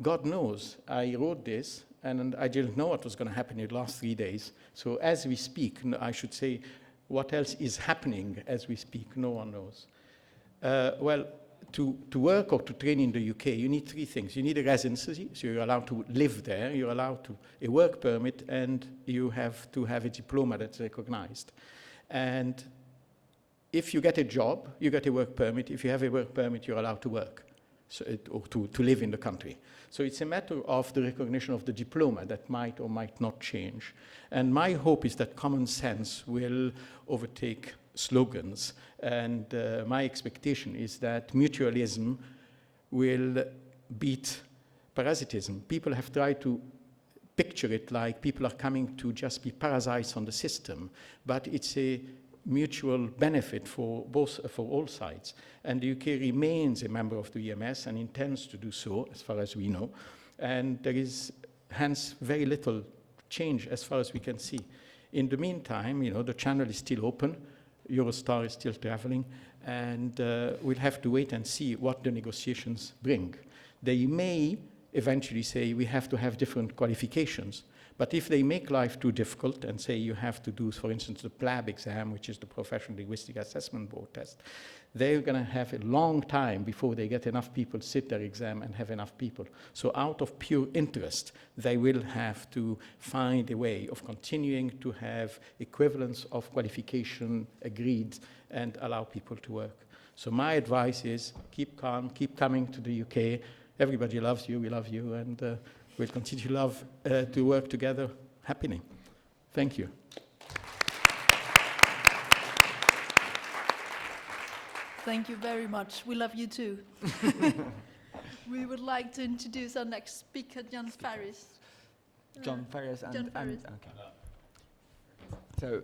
God knows. I wrote this, and I didn't know what was going to happen in the last 3 days. So as we speak, I should say, what else is happening as we speak? No one knows. Well, to work or to train in the UK, you need 3 things. You need a residency, so you're allowed to live there. You're allowed a work permit, and you have to have a diploma that's recognized. And if you get a job, you get a work permit. If you have a work permit, you're allowed to work, so or to live in the country. So it's a matter of the recognition of the diploma that might or might not change. And my hope is that common sense will overtake slogans, and my expectation is that mutualism will beat parasitism. People have tried to picture it like people are coming to just be parasites on the system, but it's a mutual benefit for all sides. And the UK remains a member of the EMS and intends to do so, as far as we know. And there is hence very little change as far as we can see. In the meantime, you know, the channel is still open. Eurostar is still traveling, and we'll have to wait and see what the negotiations bring. They may eventually say we have to have different qualifications, but if they make life too difficult and say you have to do, for instance, the PLAB exam, which is the Professional Linguistic Assessment Board test, they're going to have a long time before they get enough people to sit their exam and have enough people. So out of pure interest, they will have to find a way of continuing to have equivalence of qualification agreed and allow people to work. So my advice is keep calm, keep coming to the UK. Everybody loves you, we love you, and we'll continue to work together happily. Thank you. Thank you very much. We love you too. We would like to introduce our next speaker, John Ferris. John Ferris and... John Ferris. Okay. So...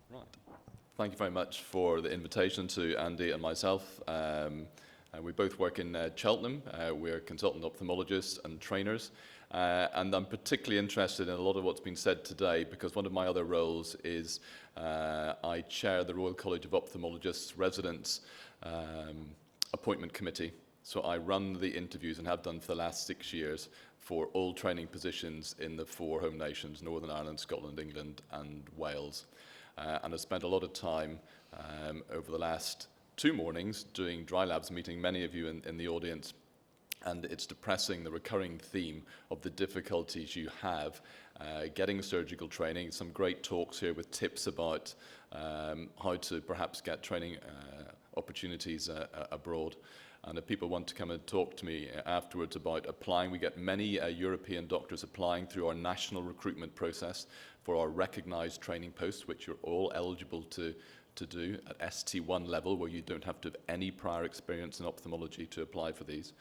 Right. Thank you very much for the invitation to Andy and myself. We both work in Cheltenham. We're consultant ophthalmologists and trainers. And I'm particularly interested in a lot of what's been said today because one of my other roles is I chair the Royal College of Ophthalmologists Residents Appointment Committee. So I run the interviews and have done for the last 6 years for all training positions in the 4 home nations, Northern Ireland, Scotland, England and Wales. And I've spent a lot of time over the last 2 mornings doing dry labs, meeting many of you in the audience. And it's depressing, the recurring theme of the difficulties you have getting surgical training. Some great talks here with tips about how to perhaps get training opportunities abroad. And if people want to come and talk to me afterwards about applying, we get many European doctors applying through our national recruitment process for our recognised training posts, which you're all eligible to do at ST1 level, where you don't have to have any prior experience in ophthalmology to apply for these,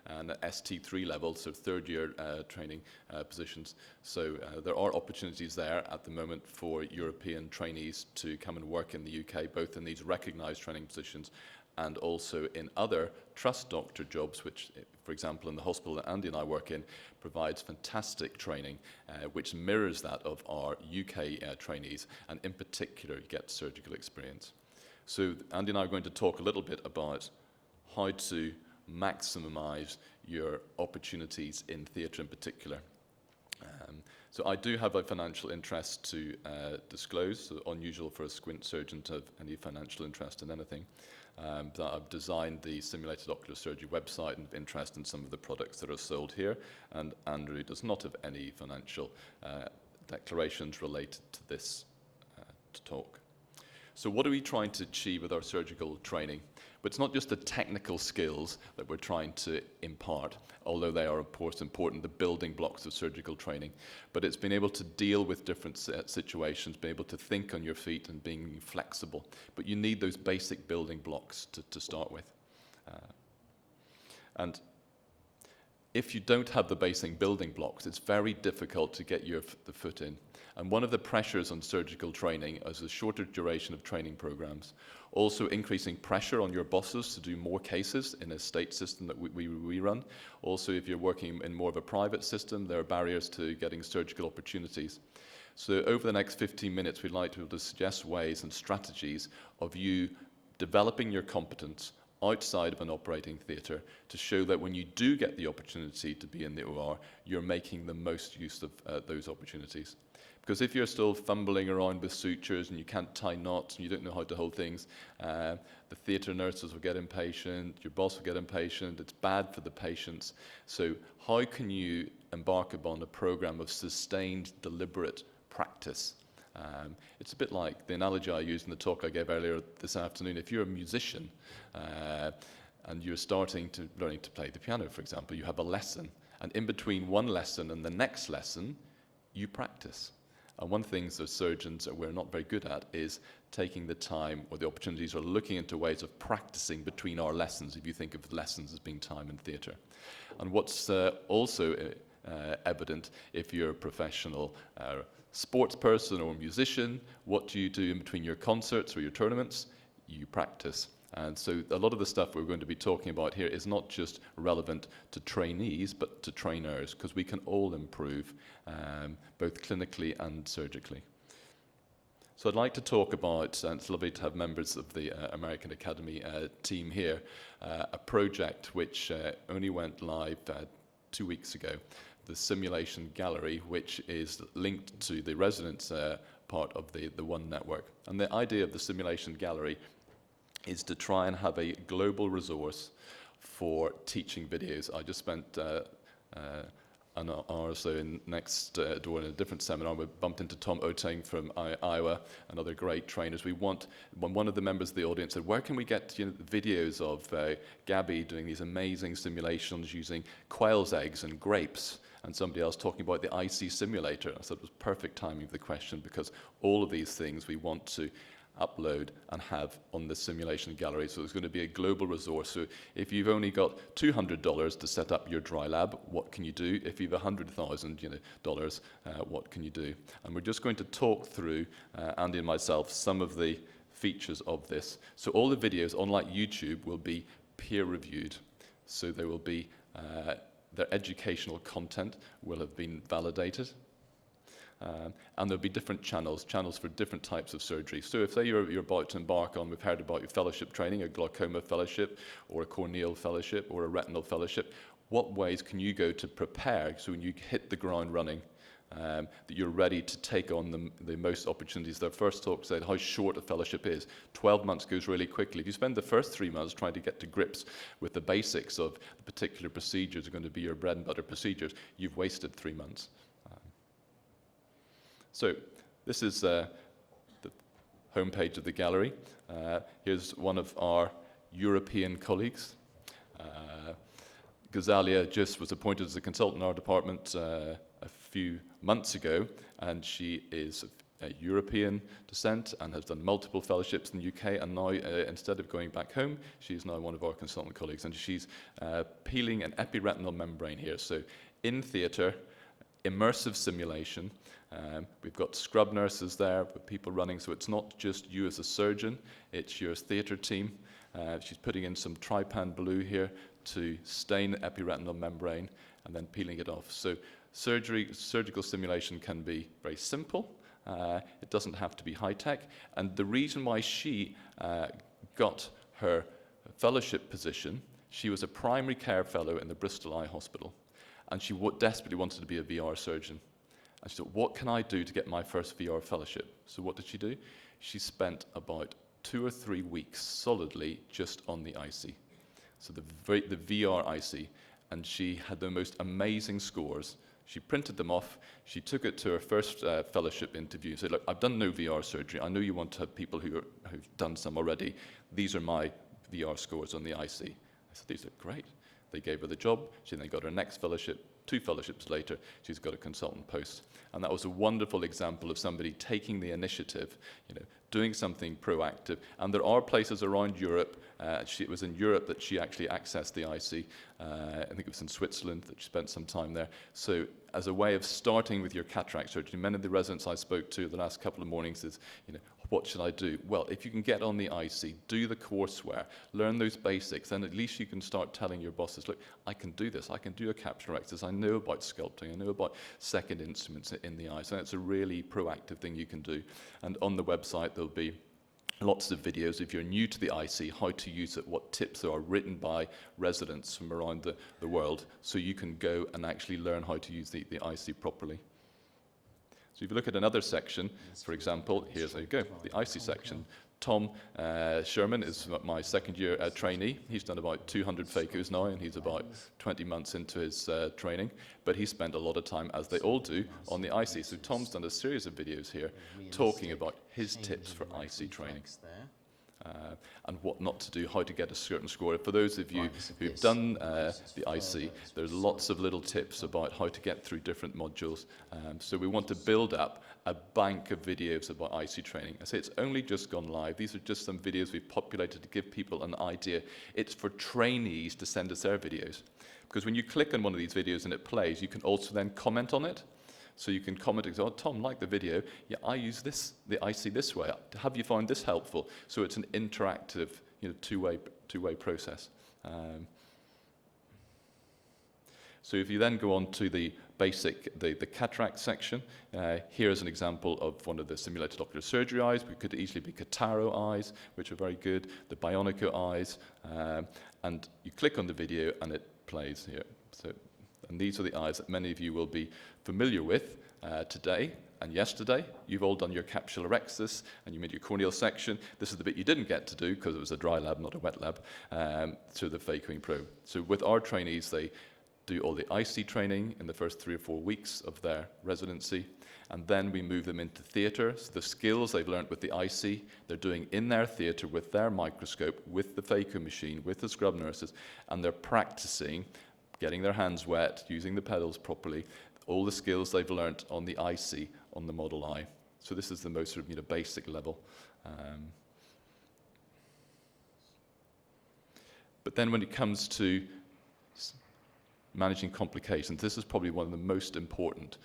and at ST3 level, so 3rd year training positions. So there are opportunities there at the moment for European trainees to come and work in the UK, both in these recognised training positions and also in other trust doctor jobs, which, for example, in the hospital that Andy and I work in, provides fantastic training, which mirrors that of our UK trainees, and in particular, you get surgical experience. So Andy and I are going to talk a little bit about how to maximise your opportunities in theatre in particular. So I do have a financial interest to disclose, so unusual for a squint surgeon to have any financial interest in anything. But I've designed the simulated ocular surgery website and have interest in some of the products that are sold here, and Andrew does not have any financial declarations related to this talk. So what are we trying to achieve with our surgical training? But it's not just the technical skills that we're trying to impart, although they are of course important, the building blocks of surgical training, but it's being able to deal with different situations, being able to think on your feet and being flexible. But you need those basic building blocks to start with. And if you don't have the basic building blocks, it's very difficult to get the foot in. And one of the pressures on surgical training is the shorter duration of training programs, also increasing pressure on your bosses to do more cases in a state system that we run. Also, if you're working in more of a private system, there are barriers to getting surgical opportunities. So over the next 15 minutes, we'd like to be able to suggest ways and strategies of you developing your competence outside of an operating theatre to show that when you do get the opportunity to be in the OR, you're making the most use of those opportunities. Because if you're still fumbling around with sutures and you can't tie knots and you don't know how to hold things, the theatre nurses will get impatient, your boss will get impatient, it's bad for the patients. So how can you embark upon a program of sustained, deliberate practice? It's a bit like the analogy I used in the talk I gave earlier this afternoon. If you're a musician and you're learning to play the piano, for example, you have a lesson, and in between one lesson and the next lesson, you practice. And one of the things as surgeons that we're not very good at is taking the time or the opportunities or looking into ways of practicing between our lessons, if you think of lessons as being time in theatre. And what's also evident if you're a professional sports person or musician, what do you do in between your concerts or your tournaments? You practice. And so a lot of the stuff we're going to be talking about here is not just relevant to trainees, but to trainers, because we can all improve, both clinically and surgically. So I'd like to talk about, and it's lovely to have members of the American Academy team here, a project which only went live 2 weeks ago, the Simulation Gallery, which is linked to the residence part of the One Network. And the idea of the Simulation Gallery is to try and have a global resource for teaching videos. I just spent an hour or so next door in a different seminar. We bumped into Tom Oteng from Iowa and other great trainers. One of the members of the audience said, where can we get videos of Gabby doing these amazing simulations using quail's eggs and grapes? And somebody else talking about the IC simulator. I said it was perfect timing of the question, because all of these things we want to upload and have on the Simulation Gallery. So there's going to be a global resource. So if you've only got $200 to set up your dry lab, what can you do? If you've $100,000, what can you do? And we're just going to talk through, Andy and myself, some of the features of this. So all the videos, unlike YouTube, will be peer-reviewed. So they will be, their educational content will have been validated. And there'll be different channels for different types of surgery. So if, say, you're about to embark on, we've heard about your fellowship training, a glaucoma fellowship, or a corneal fellowship, or a retinal fellowship, what ways can you go to prepare so when you hit the ground running, that you're ready to take on the most opportunities? Their first talk said how short a fellowship is. 12 months goes really quickly. If you spend the first 3 months trying to get to grips with the basics of the particular procedures that are going to be your bread and butter procedures, you've wasted 3 months. So this is the homepage of the gallery. Here's one of our European colleagues. Gozalia just was appointed as a consultant in our department a few months ago, and she is of European descent and has done multiple fellowships in the UK, and now instead of going back home, she's now one of our consultant colleagues, and she's peeling an epiretinal membrane here. So in theatre, immersive simulation. We've got scrub nurses there with people running, so it's not just you as a surgeon, it's your theatre team. She's putting in some trypan blue here to stain the epiretinal membrane and then peeling it off. So surgical simulation can be very simple. It doesn't have to be high-tech. And the reason why she got her fellowship position, she was a primary care fellow in the Bristol Eye Hospital, and she desperately wanted to be a VR surgeon. And she thought, what can I do to get my first VR fellowship? So what did she do? She spent about 2 or 3 weeks solidly just on the IC. So the VR IC. And she had the most amazing scores. She printed them off. She took it to her first fellowship interview and said, look, I've done no VR surgery. I know you want to have people who've done some already. These are my VR scores on the IC. I said, these are great. They gave her the job. She then got her next fellowship. 2 fellowships later, she's got a consultant post. And that was a wonderful example of somebody taking the initiative, doing something proactive. And there are places around Europe. It was in Europe that she actually accessed the IC. I think it was in Switzerland that she spent some time there. So as a way of starting with your cataract surgery, many of the residents I spoke to the last couple of mornings is, what should I do? Well, if you can get on the IC, do the courseware, learn those basics, then at least you can start telling your bosses, look, I can do this, I can do a capsulectomy, I know about sculpting, I know about second instruments in the eye. So that's a really proactive thing you can do. And on the website, there'll be lots of videos if you're new to the IC, how to use it, what tips there are written by residents from around the world, so you can go and actually learn how to use the IC properly. So if you look at another section, for example, here's how you go, the IC section. Tom Sherman is my second-year trainee. He's done about 200 phaco's now, and he's about 20 months into his training. But he spent a lot of time, as they all do, on the IC. So Tom's done a series of videos here talking about his tips for IC training. And what not to do, how to get a certain score. For those of you who've done the IC, there's lots of little tips about how to get through different modules. So we want to build up a bank of videos about IC training. I say it's only just gone live. These are just some videos we've populated to give people an idea. It's for trainees to send us their videos. Because when you click on one of these videos and it plays, you can also then comment on it. So you can comment and say, oh, Tom, like the video. Yeah, I use the IC this way. Have you found this helpful? So it's an interactive, two-way process. So if you then go on to the basic, the cataract section, here's an example of one of the simulated ocular surgery eyes. We could easily be Cataro eyes, which are very good, the Bionico eyes, and you click on the video and it plays here. And these are the eyes that many of you will be familiar with today and yesterday. You've all done your capsulorhexis and you made your corneal section. This is the bit you didn't get to do because it was a dry lab, not a wet lab, through the phacoing probe. So with our trainees, they do all the IC training in the first 3 or 4 weeks of their residency, and then we move them into theatre. So the skills they've learned with the IC, they're doing in their theatre with their microscope, with the phaco machine, with the scrub nurses, and they're practicing getting their hands wet, using the pedals properly, all the skills they've learnt on the IC, on the model eye. So this is the most sort of basic level. But then when it comes to managing complications. This is probably one of the most important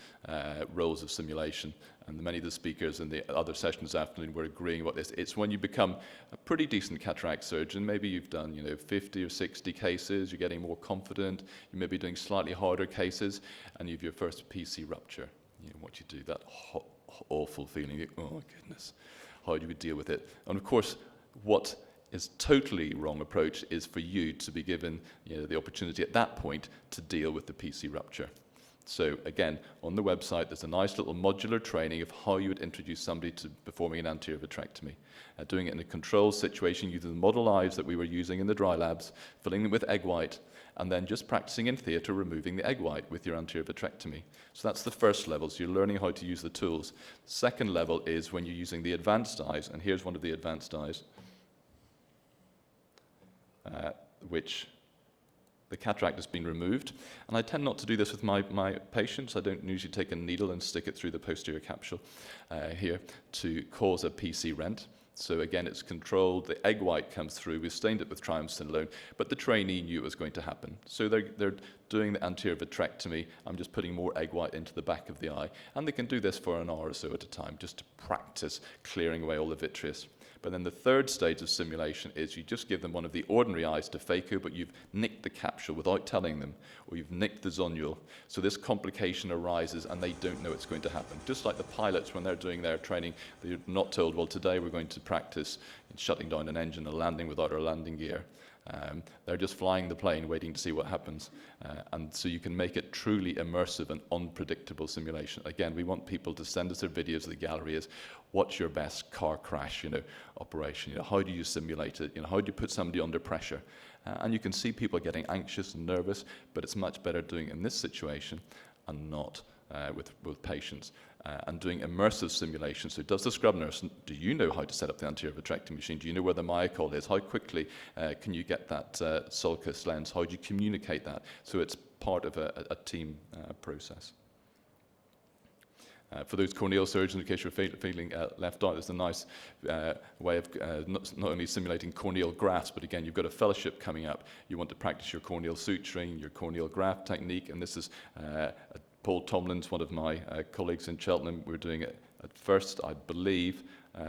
roles of simulation, and many of the speakers in the other session this afternoon were agreeing about this. It's when you become a pretty decent cataract surgeon, maybe you've done 50 or 60 cases, you're getting more confident, you may be doing slightly harder cases, and you have your first PC rupture. What you do, that awful feeling, oh goodness, how do we deal with it? And of course, what is totally wrong approach is for you to be given the opportunity at that point to deal with the PC rupture. So again, on the website, there's a nice little modular training of how you would introduce somebody to performing an anterior vitrectomy. Doing it in a controlled situation using the model eyes that we were using in the dry labs, filling them with egg white, and then just practicing in theatre removing the egg white with your anterior vitrectomy. So that's the first level, so you're learning how to use the tools. Second level is when you're using the advanced eyes, and here's one of the advanced eyes, which the cataract has been removed. And I tend not to do this with my patients. I don't usually take a needle and stick it through the posterior capsule here to cause a PC rent. So again, it's controlled, the egg white comes through, we've stained it with triamcinolone, but the trainee knew it was going to happen. So they're doing the anterior vitrectomy, I'm just putting more egg white into the back of the eye, and they can do this for an hour or so at a time, just to practice clearing away all the vitreous. But then the third stage of simulation is you just give them one of the ordinary eyes to phaco, but you've nicked the capsule without telling them, or you've nicked the zonule. So this complication arises and they don't know it's going to happen. Just like the pilots when they're doing their training, they're not told, well, today we're going to practice shutting down an engine and landing without our landing gear. They're just flying the plane waiting to see what happens. And so you can make it truly immersive and unpredictable simulation. Again, we want people to send us their videos of the gallery is, what's your best car crash, operation? How do you simulate it? How do you put somebody under pressure? And you can see people getting anxious and nervous, but it's much better doing it in this situation and not with patients. And doing immersive simulation. So does the scrub nurse, do you know how to set up the anterior vitrectomy machine? Do you know where the myocol is? How quickly can you get that sulcus lens? How do you communicate that? So it's part of a team process. For those corneal surgeons, in case you're feeling left out, there's a nice way of not only simulating corneal grafts, but again, you've got a fellowship coming up. You want to practice your corneal suturing, your corneal graft technique, and this is Paul Tomlin's one of my colleagues in Cheltenham. We're doing it at first, I believe,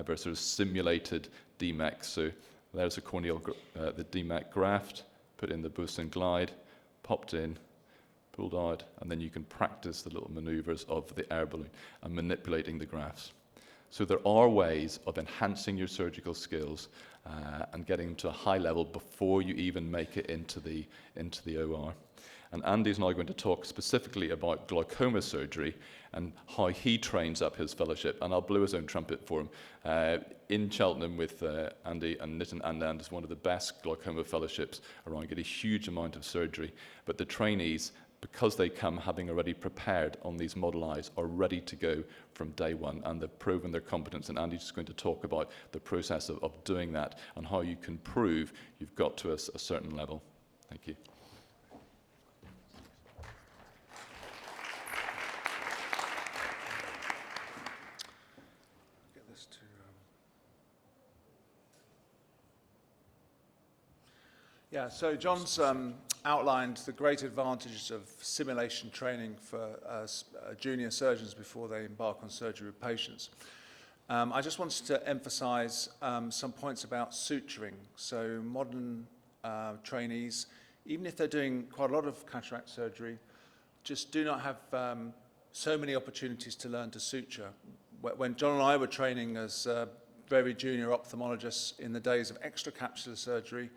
versus simulated DMEC. So there's a corneal, the DMEC graft, put in the boost and glide, popped in, pulled out, and then you can practice the little maneuvers of the air balloon and manipulating the grafts. So there are ways of enhancing your surgical skills and getting them to a high level before you even make it into the OR. And Andy's now going to talk specifically about glaucoma surgery and how he trains up his fellowship. And I'll blow his own trumpet for him. In Cheltenham with Andy and Nitin Anand is one of the best glaucoma fellowships around. Get a huge amount of surgery. But the trainees, because they come having already prepared on these model eyes, are ready to go from day one, and they've proven their competence. And Andy's just going to talk about the process of doing that and how you can prove you've got to a certain level. Thank you. Yeah, so John's outlined the great advantages of simulation training for junior surgeons before they embark on surgery with patients. I just wanted to emphasize some points about suturing. So modern trainees, even if they're doing quite a lot of cataract surgery, just do not have so many opportunities to learn to suture. When John and I were training as very junior ophthalmologists in the days of extracapsular surgery,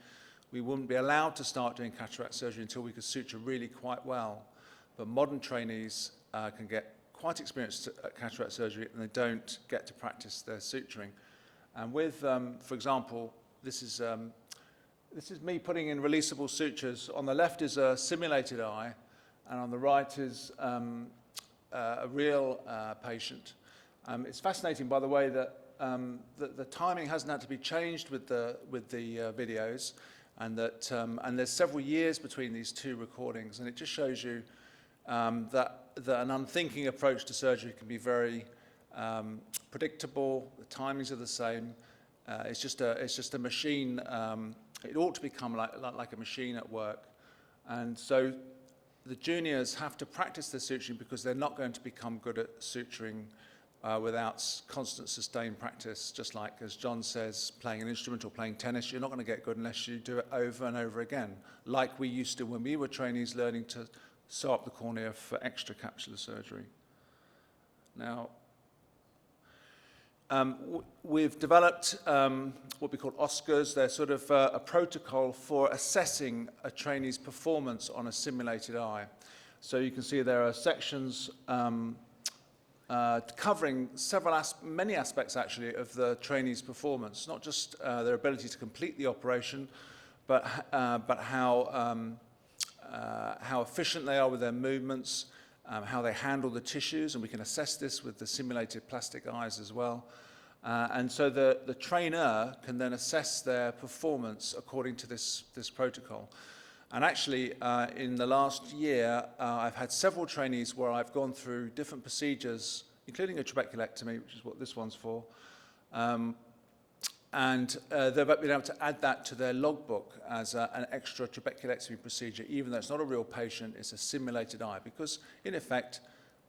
we wouldn't be allowed to start doing cataract surgery until we could suture really quite well. But modern trainees can get quite experienced at cataract surgery and they don't get to practice their suturing. And with, for example, this is me putting in releasable sutures. On the left is a simulated eye, and on the right is a real patient. It's fascinating, by the way, that the timing hasn't had to be changed with the videos. And that and there's several years between these two recordings, and it just shows you that an unthinking approach to surgery can be very predictable. The timings are the same. It's just a machine. It ought to become like a machine at work. And so the juniors have to practice their suturing because they're not going to become good at suturing without constant sustained practice. Just like, as John says, playing an instrument or playing tennis, you're not going to get good unless you do it over and over again, like we used to when we were trainees learning to sew up the cornea for extracapsular surgery. Now, we've developed what we call OSCAs. They're sort of a protocol for assessing a trainee's performance on a simulated eye. So you can see there are sections covering many aspects actually of the trainee's performance, not just their ability to complete the operation, but how efficient they are with their movements, how they handle the tissues, and we can assess this with the simulated plastic eyes as well. And so the trainer can then assess their performance according to this protocol. And actually, in the last year, I've had several trainees where I've gone through different procedures, including a trabeculectomy, which is what this one's for, and they've been able to add that to their logbook as an extra trabeculectomy procedure, even though it's not a real patient, it's a simulated eye, because in effect,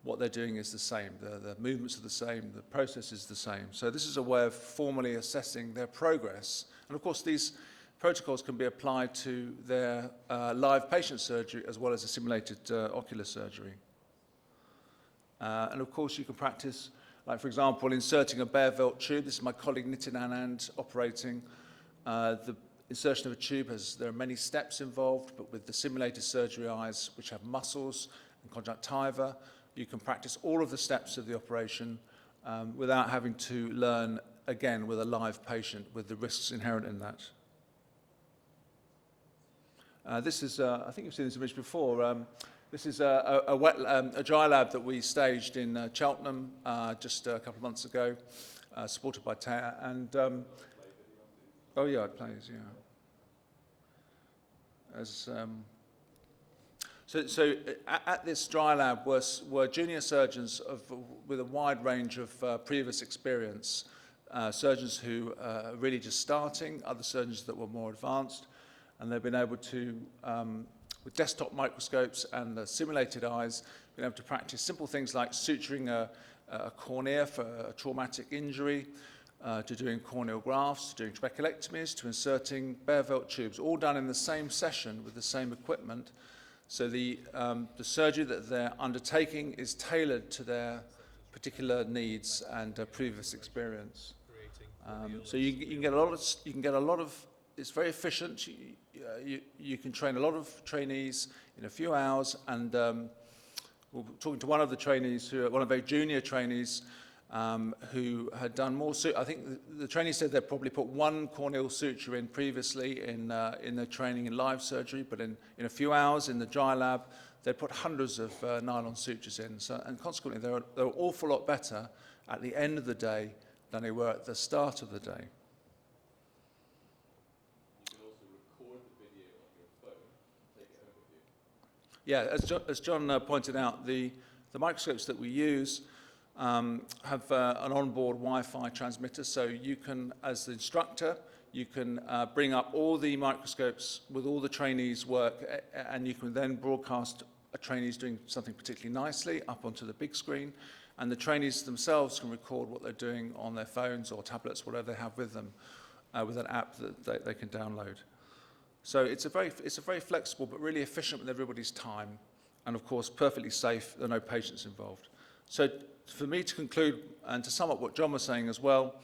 what they're doing is the same. The movements are the same, the process is the same. So this is a way of formally assessing their progress. And of course, these protocols can be applied to their live patient surgery as well as a simulated ocular surgery. And of course, you can practice, like for example, inserting a Beervelt tube. This is my colleague Nitin Anand operating. The insertion of a tube there are many steps involved, but with the simulated surgery eyes, which have muscles and conjunctiva, you can practice all of the steps of the operation without having to learn again with a live patient, with the risks inherent in that. This is, I think you've seen this image before. This is a dry lab that we staged in Cheltenham just a couple of months ago, supported by TAIR. And oh yeah, it plays, yeah. As so at this dry lab were junior surgeons with a wide range of previous experience, surgeons who are really just starting, other surgeons that were more advanced, and they've been able to, with desktop microscopes and the simulated eyes, been able to practice simple things like suturing a cornea for a traumatic injury, to doing corneal grafts, to doing trabeculectomies, to inserting Beervelt tubes, all done in the same session with the same equipment. So the surgery that they're undertaking is tailored to their particular needs and previous experience. So you can get a lot of. It's very efficient. You can train a lot of trainees in a few hours, and we're talking to one of the trainees, one of the very junior trainees, who had done more. I think the trainee said they'd probably put one corneal suture in previously in their training in live surgery, but in a few hours in the dry lab, they'd put hundreds of nylon sutures in. So, and consequently, they're an awful lot better at the end of the day than they were at the start of the day. Yeah, as John pointed out, the microscopes that we use have an onboard Wi-Fi transmitter, so you can, as the instructor, you can bring up all the microscopes with all the trainees' work, and you can then broadcast a trainee's doing something particularly nicely up onto the big screen, and the trainees themselves can record what they're doing on their phones or tablets, whatever they have with them, with an app that they can download. So it's a very flexible but really efficient with everybody's time, and of course perfectly safe. There are no patients involved. So for me to conclude and to sum up what John was saying as well,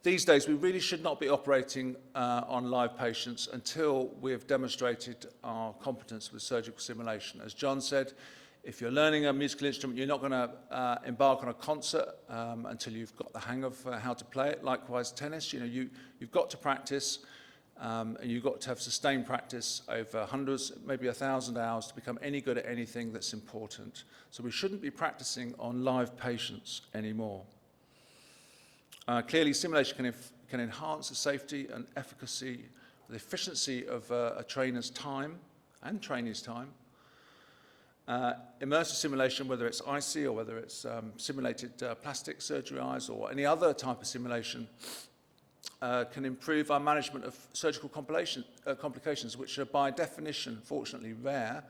these days we really should not be operating on live patients until we have demonstrated our competence with surgical simulation. As John said, if you're learning a musical instrument, you're not going to embark on a concert until you've got the hang of how to play it. Likewise, tennis, you've got to practice. And you've got to have sustained practice over hundreds, maybe 1,000 hours to become any good at anything that's important. So we shouldn't be practicing on live patients anymore. Clearly, simulation can enhance the safety and efficacy, the efficiency of a trainer's time and trainee's time. Immersive simulation, whether it's IC or whether it's simulated plastic surgery eyes or any other type of simulation, can improve our management of surgical complications, which are by definition, fortunately, rare.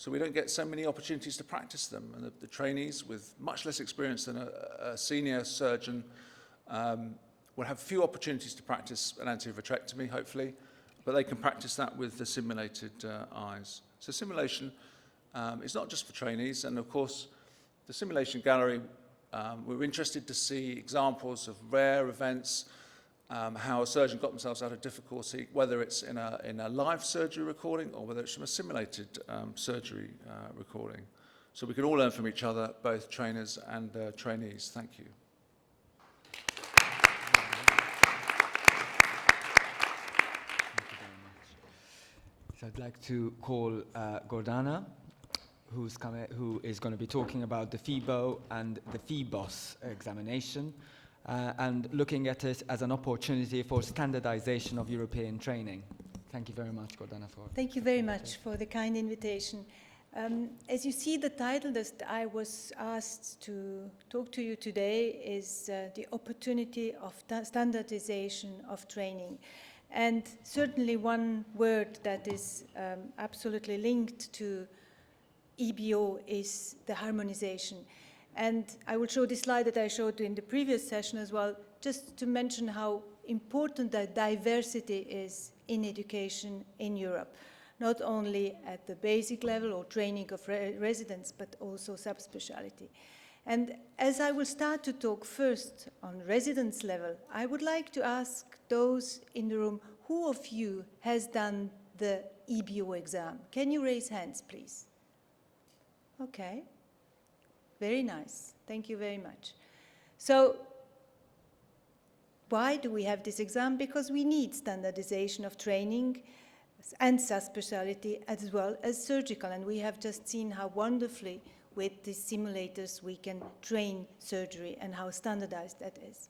So we don't get so many opportunities to practice them. And the trainees with much less experience than a senior surgeon will have few opportunities to practice an anterior vitrectomy, hopefully, but they can practice that with the simulated eyes. So simulation is not just for trainees, and of course, the simulation gallery, we're interested to see examples of rare events, how a surgeon got themselves out of difficulty, whether it's in a live surgery recording or whether it's from a simulated surgery recording. So we can all learn from each other, both trainers and trainees. Thank you. So I'd like to call Gordana, who is going to be talking about the FIBO and the FIBOS examination, and looking at it as an opportunity for standardization of European training. Thank you very much, Gordana. Thank you very much for the kind invitation. As you see, the title that I was asked to talk to you today is the opportunity of standardization of training. And certainly one word that is absolutely linked to EBO is the harmonization. And I will show this slide that I showed in the previous session as well, just to mention how important that diversity is in education in Europe, not only at the basic level or training of residents, but also subspecialty. And as I will start to talk first on residence level, I would like to ask those in the room, who of you has done the EBO exam? Can you raise hands, please? Okay. Very nice. Thank you very much. So why do we have this exam? Because we need standardization of training and subspecialty as well as surgical. And we have just seen how wonderfully with these simulators we can train surgery and how standardized that is.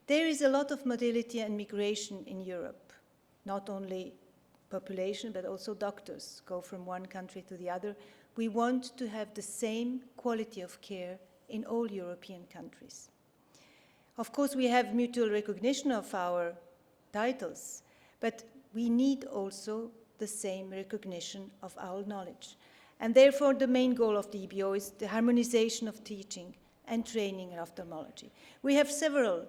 There is a lot of mobility and migration in Europe, not only population, but also doctors go from one country to the other. We want to have the same quality of care in all European countries. Of course, we have mutual recognition of our titles, but we need also the same recognition of our knowledge. And therefore, the main goal of the EBO is the harmonization of teaching and training in ophthalmology. We have several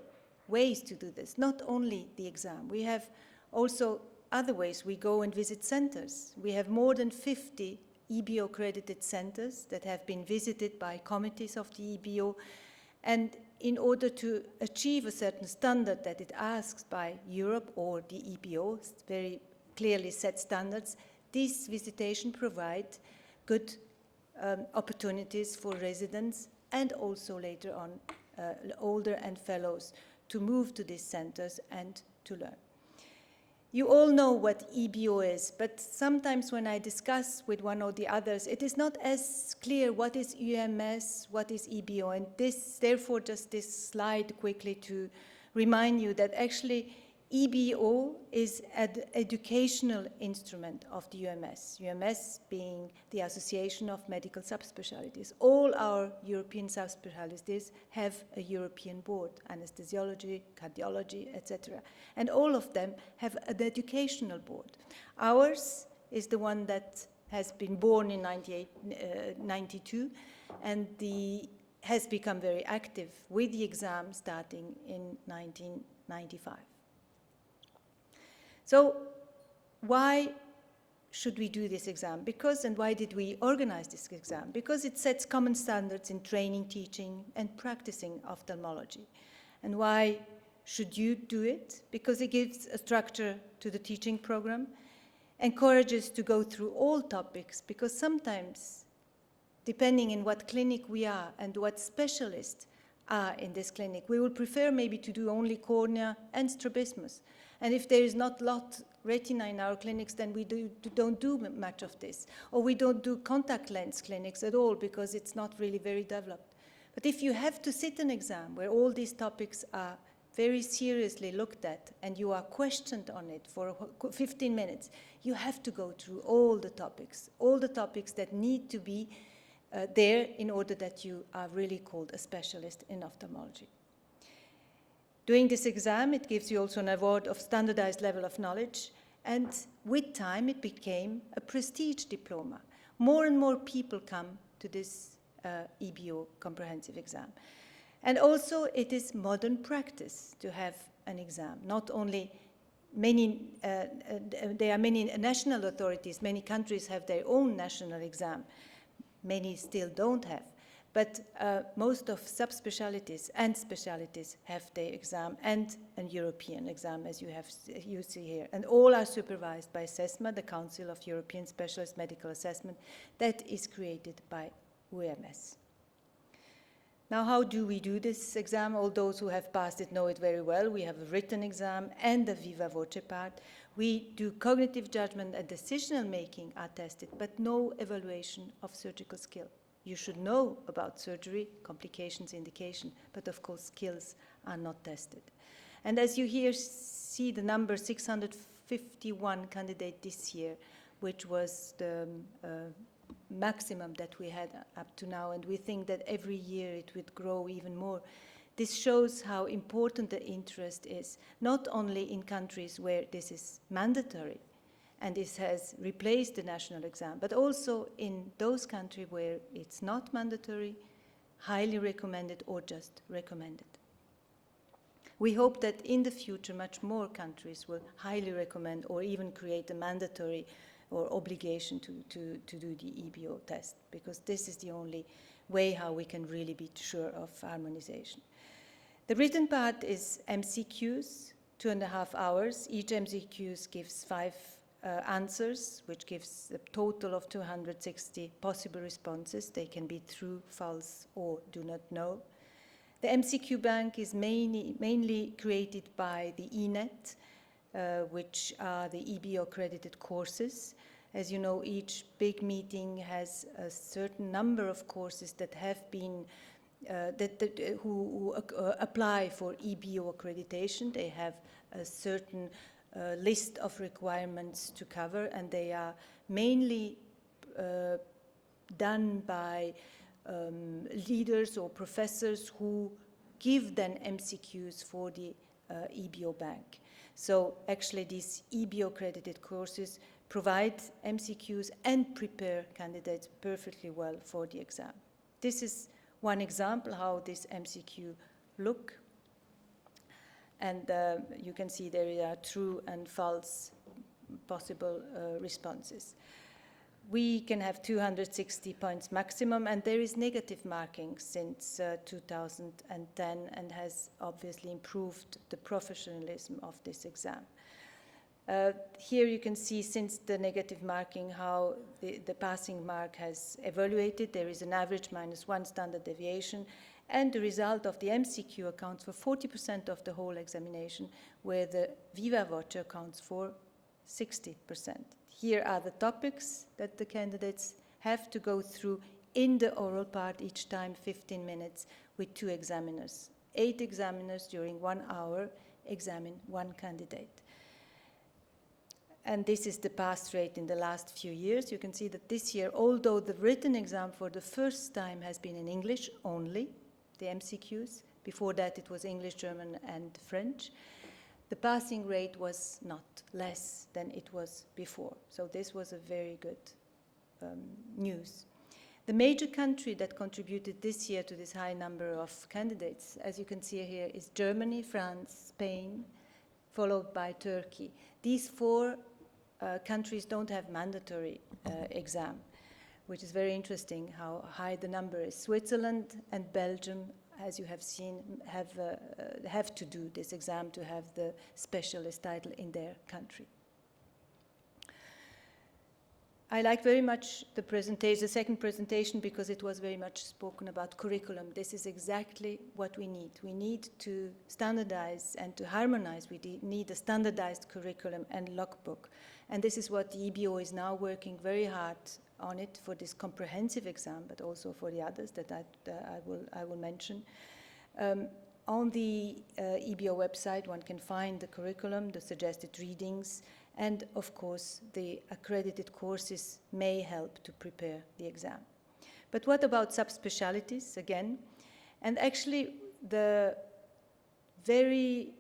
ways to do this, not only the exam. We have also other ways. We go and visit centers. We have more than 50 EBO-accredited centers that have been visited by committees of the EBO. And in order to achieve a certain standard that it asks by Europe or the EBO, very clearly set standards, these visitations provide good opportunities for residents and also later on older and fellows to move to these centers and to learn. You all know what EBO is, but sometimes when I discuss with one or the others, it is not as clear what is UMS, what is EBO, and therefore just this slide quickly to remind you that actually EBO is an educational instrument of the UMS, UMS being the Association of Medical Subspecialties. All our European subspecialties have a European board, anesthesiology, cardiology, etc. And all of them have an educational board. Ours is the one that has been born in 92 and has become very active with the exam starting in 1995. So why should we do this exam? And why did we organize this exam? Because it sets common standards in training, teaching, and practicing ophthalmology. And why should you do it? Because it gives a structure to the teaching program, encourages to go through all topics, because sometimes, depending on what clinic we are and what specialists are in this clinic, we will prefer maybe to do only cornea and strabismus. And if there is not a lot retina in our clinics, then we don't do much of this. Or we don't do contact lens clinics at all because it's not really very developed. But if you have to sit an exam where all these topics are very seriously looked at and you are questioned on it for 15 minutes, you have to go through all the topics that need to be there in order that you are really called a specialist in ophthalmology. Doing this exam, it gives you also an award of standardized level of knowledge, and with time it became a prestige diploma. More and more people come to this EBO comprehensive exam. And also it is modern practice to have an exam. Not only there are many national authorities, many countries have their own national exam. Many still don't have. But most of subspecialties and specialties have their exam and an European exam, as you see here. And all are supervised by CESMA, the Council of European Specialist Medical Assessment, that is created by UMS. Now, how do we do this exam? All those who have passed it know it very well. We have a written exam and a viva voce part. We do cognitive judgment and decisional making are tested, but no evaluation of surgical skill. You should know about surgery, complications, indication, but of course skills are not tested. And as you here see the number 651 candidates this year, which was the maximum that we had up to now, and we think that every year it would grow even more. This shows how important the interest is, not only in countries where this is mandatory, and this has replaced the national exam, but also in those countries where it's not mandatory, highly recommended, or just recommended. We hope that in the future much more countries will highly recommend or even create a mandatory or obligation to do the EBO test, because this is the only way how we can really be sure of harmonization. The written part is MCQs, 2.5 hours. Each MCQs gives 5 answers, which gives a total of 260 possible responses. They can be true, false, or do not know. The MCQ bank is mainly created by the ENET, which are the EBO accredited courses. As you know, each big meeting has a certain number of courses that have been who apply for EBO accreditation. They have a certain list of requirements to cover, and they are mainly done by leaders or professors who give then MCQs for the EBO bank. So actually these EBO accredited courses provide MCQs and prepare candidates perfectly well for the exam. This is one example how this MCQ look. And you can see there are true and false possible responses. We can have 260 points maximum, and there is negative marking since 2010 and has obviously improved the professionalism of this exam. Here you can see since the negative marking how the passing mark has evaluated. There is an average -1 standard deviation, and the result of the MCQ accounts for 40% of the whole examination, where the viva voce accounts for 60%. Here are the topics that the candidates have to go through in the oral part, each time 15 minutes, with 2 examiners. 8 examiners during 1 hour examine 1 candidate. And this is the pass rate in the last few years. You can see that this year, although the written exam for the first time has been in English only, the MCQs, before that it was English, German, and French, the passing rate was not less than it was before. So this was a very good news. The major country that contributed this year to this high number of candidates, as you can see here, is Germany, France, Spain, followed by Turkey. These 4 countries don't have mandatory exam, which is very interesting how high the number is. Switzerland and Belgium, as you have seen, have to do this exam to have the specialist title in their country. I like very much the presentation, the second presentation, because it was very much spoken about curriculum. This is exactly what we need. We need to standardize and to harmonize. We need a standardized curriculum and logbook. And this is what the EBO is now working very hard on it for this comprehensive exam, but also for the others that I will mention. On the EBO website, one can find the curriculum, the suggested readings, and of course, the accredited courses may help to prepare the exam. But what about subspecialties again? And actually, the very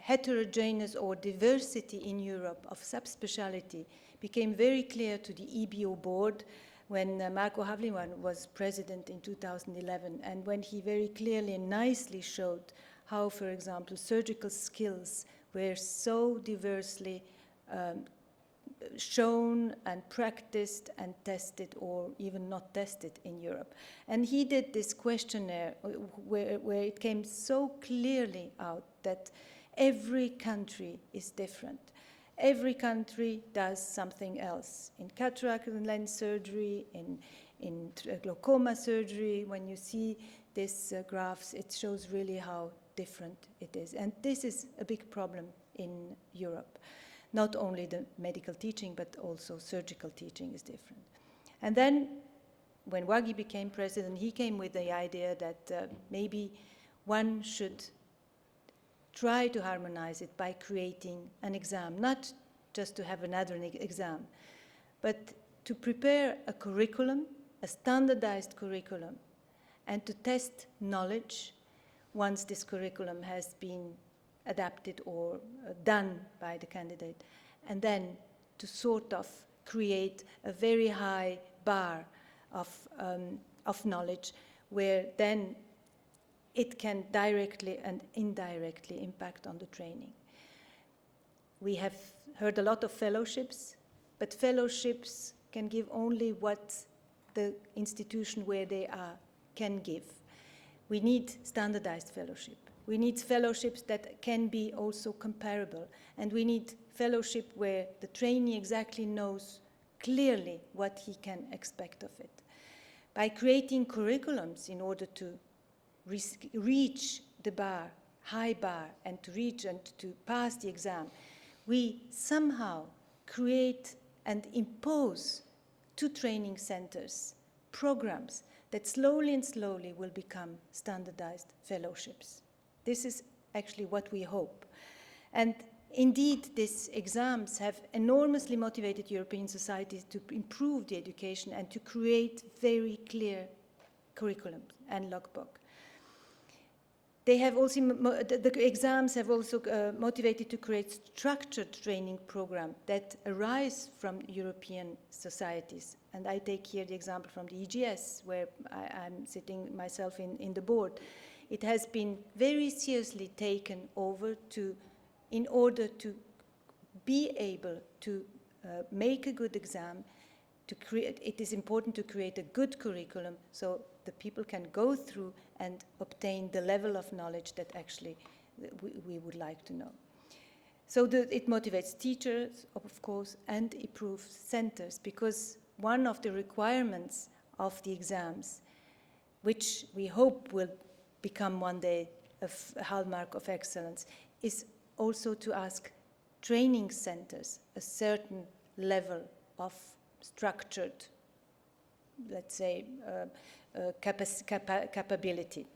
heterogeneous or diversity in Europe of subspecialty became very clear to the EBO board when Marco Havliman was president in 2011, and when he very clearly and nicely showed how, for example, surgical skills were so diversely shown and practiced and tested, or even not tested in Europe. And he did this questionnaire where it came so clearly out that every country is different. Every country does something else. In cataract and lens surgery, in glaucoma surgery, when you see these graphs, it shows really how different it is. And this is a big problem in Europe. Not only the medical teaching, but also surgical teaching is different. And then, when Wagih became president, he came with the idea that maybe one should try to harmonize it by creating an exam, not just to have another exam, but to prepare a curriculum, a standardized curriculum, and to test knowledge once this curriculum has been adapted or done by the candidate, and then to sort of create a very high bar of knowledge where then it can directly and indirectly impact on the training. We have heard a lot of fellowships, but fellowships can give only what the institution where they are can give. We need standardized fellowship. We need fellowships that can be also comparable, and we need fellowship where the trainee exactly knows clearly what he can expect of it. By creating curriculums in order to reach the bar, high bar, and to reach and to pass the exam, we somehow create and impose to training centers programs that slowly and slowly will become standardized fellowships. This is actually what we hope. And indeed, these exams have enormously motivated European societies to improve the education and to create very clear curriculums and logbook. They have also, the exams have also motivated to create structured training programs that arise from European societies. And I take here the example from the EGS, where I'm sitting myself in the board. It has been very seriously taken over in order to be able to make a good exam. It is important to create a good curriculum so the people can go through and obtain the level of knowledge that actually we would like to know. So it motivates teachers, of course, and improves centers, because one of the requirements of the exams, which we hope will become one day a hallmark of excellence, is also to ask training centers a certain level of structured, let's say, capability.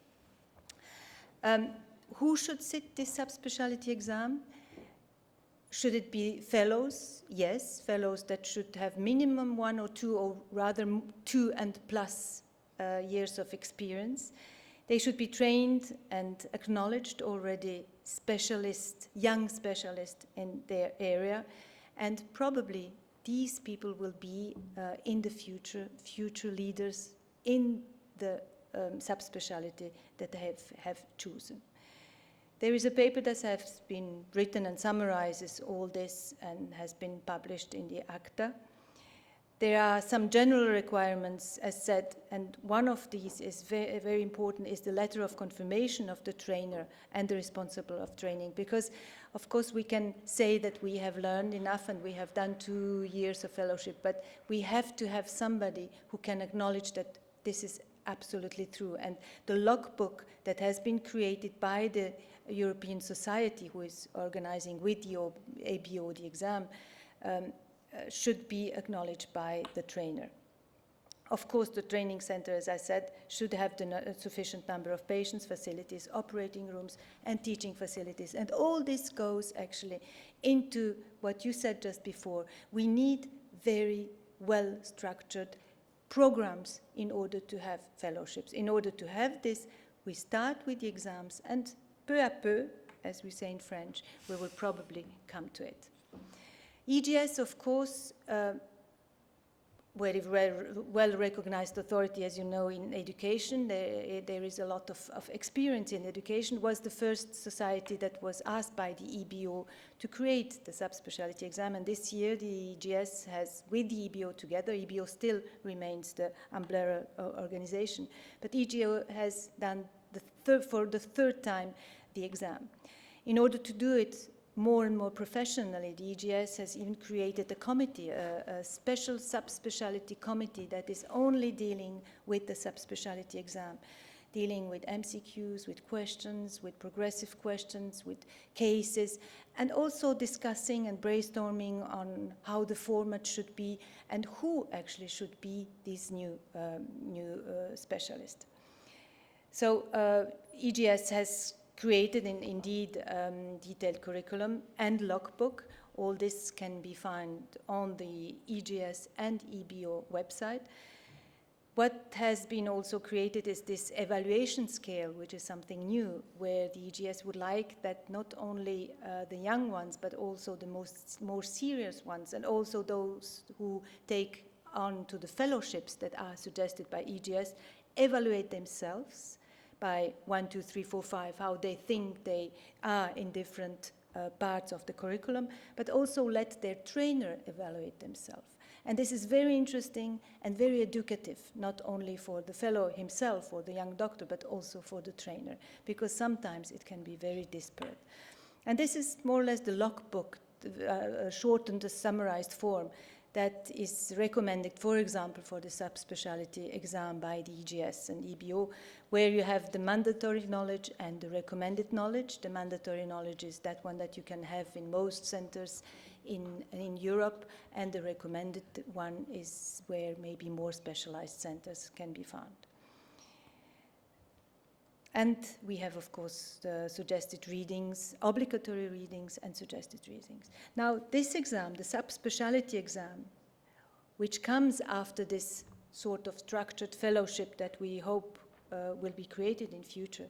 Who should sit this subspecialty exam? Should it be fellows? Yes, fellows that should have minimum 1 or 2, or rather 2 and plus years of experience. They should be trained and acknowledged already specialists, young specialists in their area, and probably these people will be in the future leaders in the subspecialty that they have chosen. There is a paper that has been written and summarizes all this and has been published in the ACTA. There are some general requirements, as said, and one of these is very, very important, is the letter of confirmation of the trainer and the responsible of training. Because, of course, we can say that we have learned enough and we have done 2 years of fellowship, but we have to have somebody who can acknowledge that this is absolutely true. And the logbook that has been created by the European Society, who is organizing with the EBOD exam, should be acknowledged by the trainer. Of course, the training center, as I said, should have the sufficient number of patients, facilities, operating rooms, and teaching facilities. And all this goes actually into what you said just before. We need very well-structured programs in order to have fellowships. In order to have this, we start with the exams, and peu à peu, as we say in French. We will probably come to it. EGS, of course, very well-recognized authority, as you know, in education. There is a lot of experience in education. Was the first society that was asked by the EBO to create the subspecialty exam, and this year the EGS has, with the EBO together, EBO still remains the umbrella organization, but EGO has done for the third time the exam. In order to do it more and more professionally, the EGS has even created a committee, a special subspecialty committee that is only dealing with the subspecialty exam, dealing with MCQs, with questions, with progressive questions, with cases, and also discussing and brainstorming on how the format should be and who actually should be these new specialists. So EGS has created indeed detailed curriculum and logbook. All this can be found on the EGS and EBO website. What has been also created is this evaluation scale, which is something new, where the EGS would like that not only the young ones, but also the more serious ones, and also those who take on to the fellowships that are suggested by EGS, evaluate themselves by 1, 2, 3, 4, 5, how they think they are in different parts of the curriculum, but also let their trainer evaluate themselves. And this is very interesting and very educative, not only for the fellow himself or the young doctor, but also for the trainer, because sometimes it can be very disparate. And this is more or less the logbook, shortened, summarized form that is recommended, for example, for the subspecialty exam by the EGS and EBO, where you have the mandatory knowledge and the recommended knowledge. The mandatory knowledge is that one that you can have in most centers in Europe, and the recommended one is where maybe more specialized centers can be found. And we have, of course, the suggested readings, obligatory readings, and suggested readings. Now, this exam, the subspecialty exam, which comes after this sort of structured fellowship that we hope will be created in future,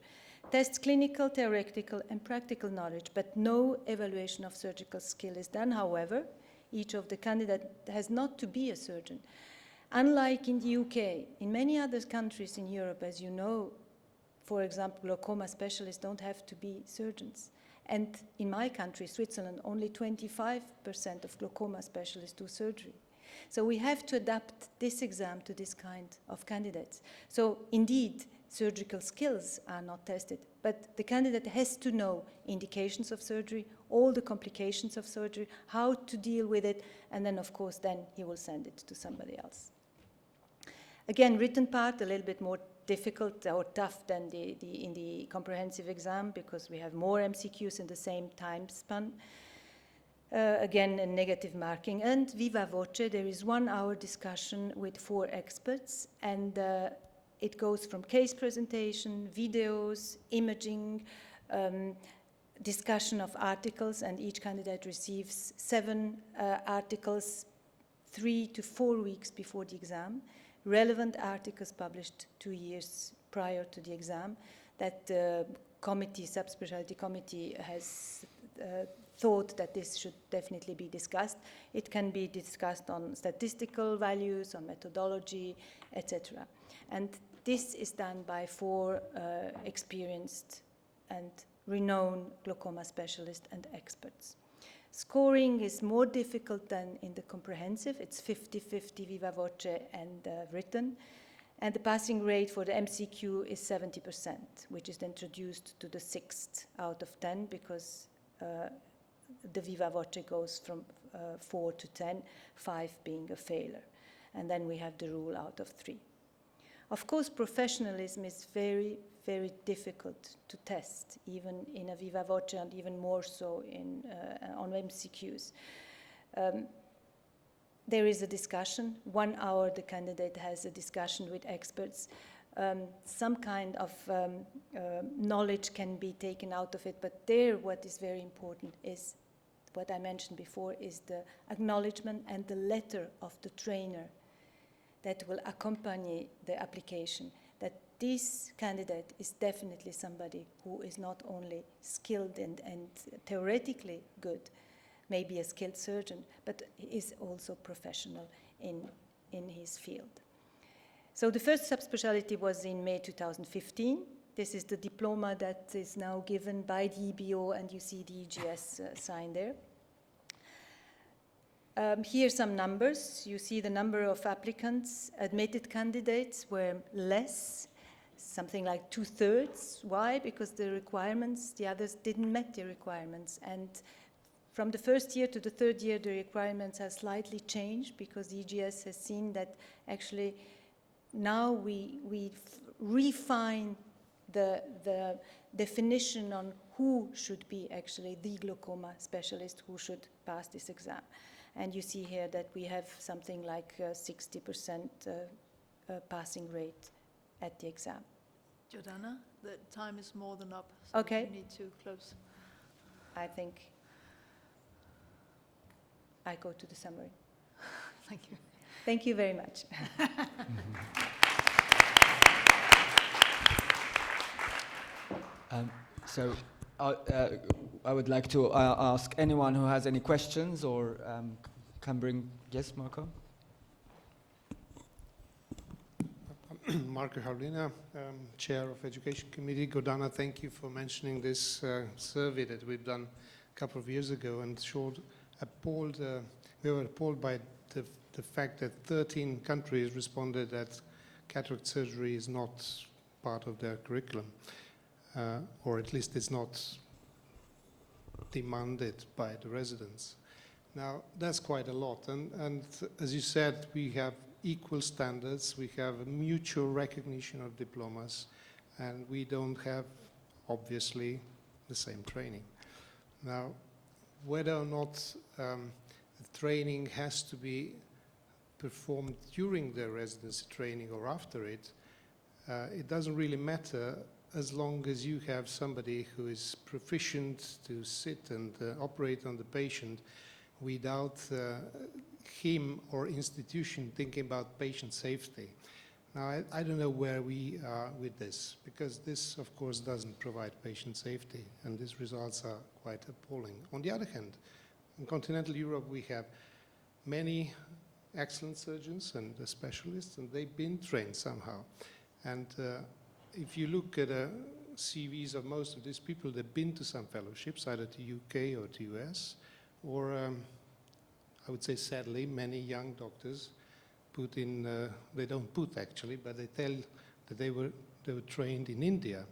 tests clinical, theoretical, and practical knowledge, but no evaluation of surgical skill is done. However, each of the candidates has not to be a surgeon. Unlike in the UK, in many other countries in Europe, as you know, for example, glaucoma specialists don't have to be surgeons. And in my country, Switzerland, only 25% of glaucoma specialists do surgery. So we have to adapt this exam to this kind of candidates. So indeed, surgical skills are not tested, but the candidate has to know indications of surgery, all the complications of surgery, how to deal with it, and then, of course, then he will send it to somebody else. Again, written part, a little bit more difficult or tough than in the comprehensive exam, because we have more MCQs in the same time span. Again, a negative marking. And viva voce, there is 1 hour discussion with 4 experts, and it goes from case presentation, videos, imaging, discussion of articles, and each candidate receives 7 articles 3 to 4 weeks before the exam. Relevant articles published 2 years prior to the exam that the committee, subspecialty committee, has thought that this should definitely be discussed. It can be discussed on statistical values, on methodology, etc. And this is done by 4 experienced and renowned glaucoma specialists and experts. Scoring is more difficult than in the comprehensive. It's 50-50 viva voce and written. And the passing rate for the MCQ is 70%, which is then reduced to the 6th out of 10, because the viva voce goes from 4 to 10, 5 being a failure. And then we have the rule out of 3. Of course, professionalism is very, very difficult to test, even in a viva voce, and even more so on MCQs. There is a discussion. 1 hour the candidate has a discussion with experts. Some kind of knowledge can be taken out of it, but there what is very important is what I mentioned before, is the acknowledgement and the letter of the trainer that will accompany the application, that this candidate is definitely somebody who is not only skilled and theoretically good, maybe a skilled surgeon, but is also professional in his field. So the first subspecialty was in May 2015. This is the diploma that is now given by the EBO, and you see the EGS sign there. Here are some numbers. You see the number of applicants. Admitted candidates were less, something like 2/3. Why? Because the requirements, the others didn't met the requirements. And from the first year to the third year, the requirements have slightly changed because the EGS has seen that actually now we refine the definition on who should be actually the glaucoma specialist who should pass this exam. And you see here that we have something like 60% passing rate at the exam. Gordana, the time is more than up, so Okay. we need to close. I think I go to the summary. Thank you. Thank you very much. So I would like to ask anyone who has any questions or can bring... Yes, Marco? Marco Haulina, Chair of Education Committee. Gordana, thank you for mentioning this survey that we've done a couple of years ago and we were appalled by the fact that 13 countries responded that cataract surgery is not part of their curriculum, or at least it's not demanded by the residents. Now, that's quite a lot, and as you said, we have equal standards, we have a mutual recognition of diplomas, and we don't have, obviously, the same training. Now, whether or not the training has to be performed during the residency training or after it, it doesn't really matter as long as you have somebody who is proficient to sit and operate on the patient without him or institution thinking about patient safety. Now, I don't know where we are with this, because this, of course, doesn't provide patient safety, and these results are quite appalling. On the other hand, in continental Europe, we have many excellent surgeons and specialists, and they've been trained somehow. And if you look at CVs of most of these people, they've been to some fellowships, either to UK or to US, or I would say, sadly, many young doctors put in, they don't put actually, but they tell that they were trained in India.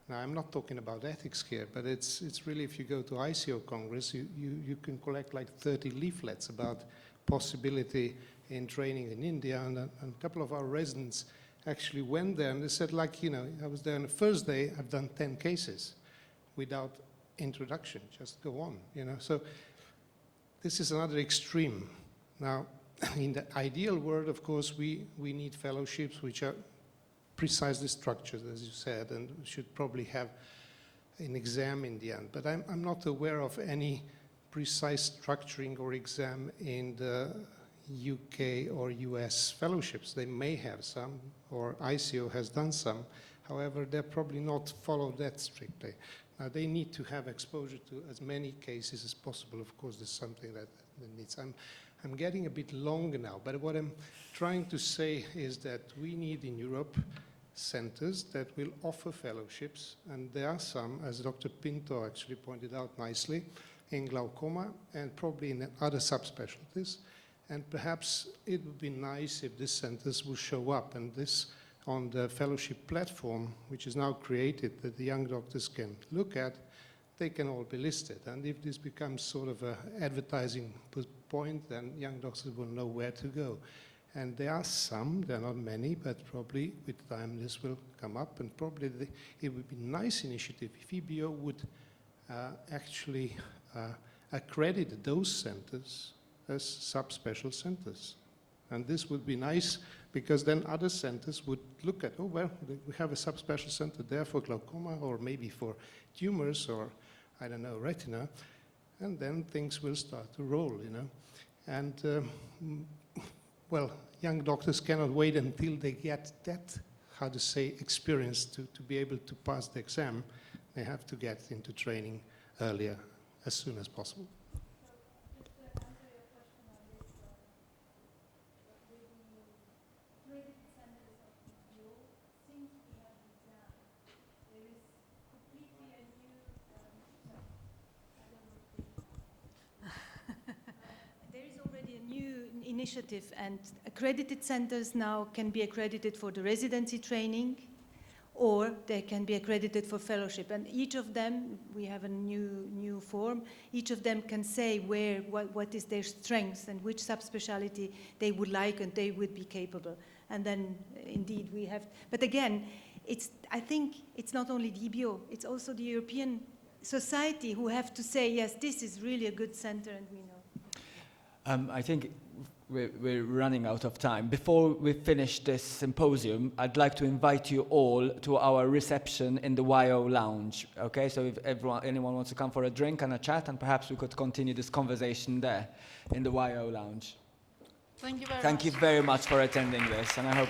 Now, I'm not talking about ethics here, but it's really, if you go to ICO Congress, you can collect like 30 leaflets about possibility in training in India, and a couple of our residents actually went there, and they said, like, you know, I was there on the first day, I've done 10 cases without introduction, just go on, you know. So this is another extreme. Now, in the ideal world, of course, we need fellowships which are precisely structured, as you said, and should probably have an exam in the end. But I'm not aware of any precise structuring or exam in the UK or US fellowships. They may have some, or ICO has done some. However, they're probably not followed that strictly. Now, they need to have exposure to as many cases as possible. Of course, there's something that needs. I'm getting a bit long now, but what I'm trying to say is that we need in Europe centers that will offer fellowships, and there are some, as Dr. Pinto actually pointed out nicely, in glaucoma and probably in other subspecialties. And perhaps it would be nice if these centers will show up, and this on the fellowship platform, which is now created that the young doctors can look at, they can all be listed. And if this becomes sort of an advertising point, then young doctors will know where to go. And there are some, there are not many, but probably with time this will come up, and probably it would be a nice initiative if EBO would actually accredit those centers as subspecial centers. And this would be nice, because then other centers would look at, oh, well, we have a subspecial center there for glaucoma, or maybe for tumors, or, I don't know, retina, and then things will start to roll, you know. And, well, young doctors cannot wait until they get that how to say, experience to be able to pass the exam, they have to get into training earlier, as soon as possible. Initiative, and accredited centers now can be accredited for the residency training, or they can be accredited for fellowship. And each of them, we have a new form, each of them can say what is their strengths and which subspecialty they would like and they would be capable. And then indeed we have, but again, I think it's not only the EBO, it's also the European society who have to say, yes, this is really a good center, and we know. I think we're running out of time. Before we finish this symposium, I'd like to invite you all to our reception in the YO lounge. Okay, so if anyone wants to come for a drink and a chat, and perhaps we could continue this conversation there in the YO lounge. Thank you very much. Thank you very much for attending this, and I hope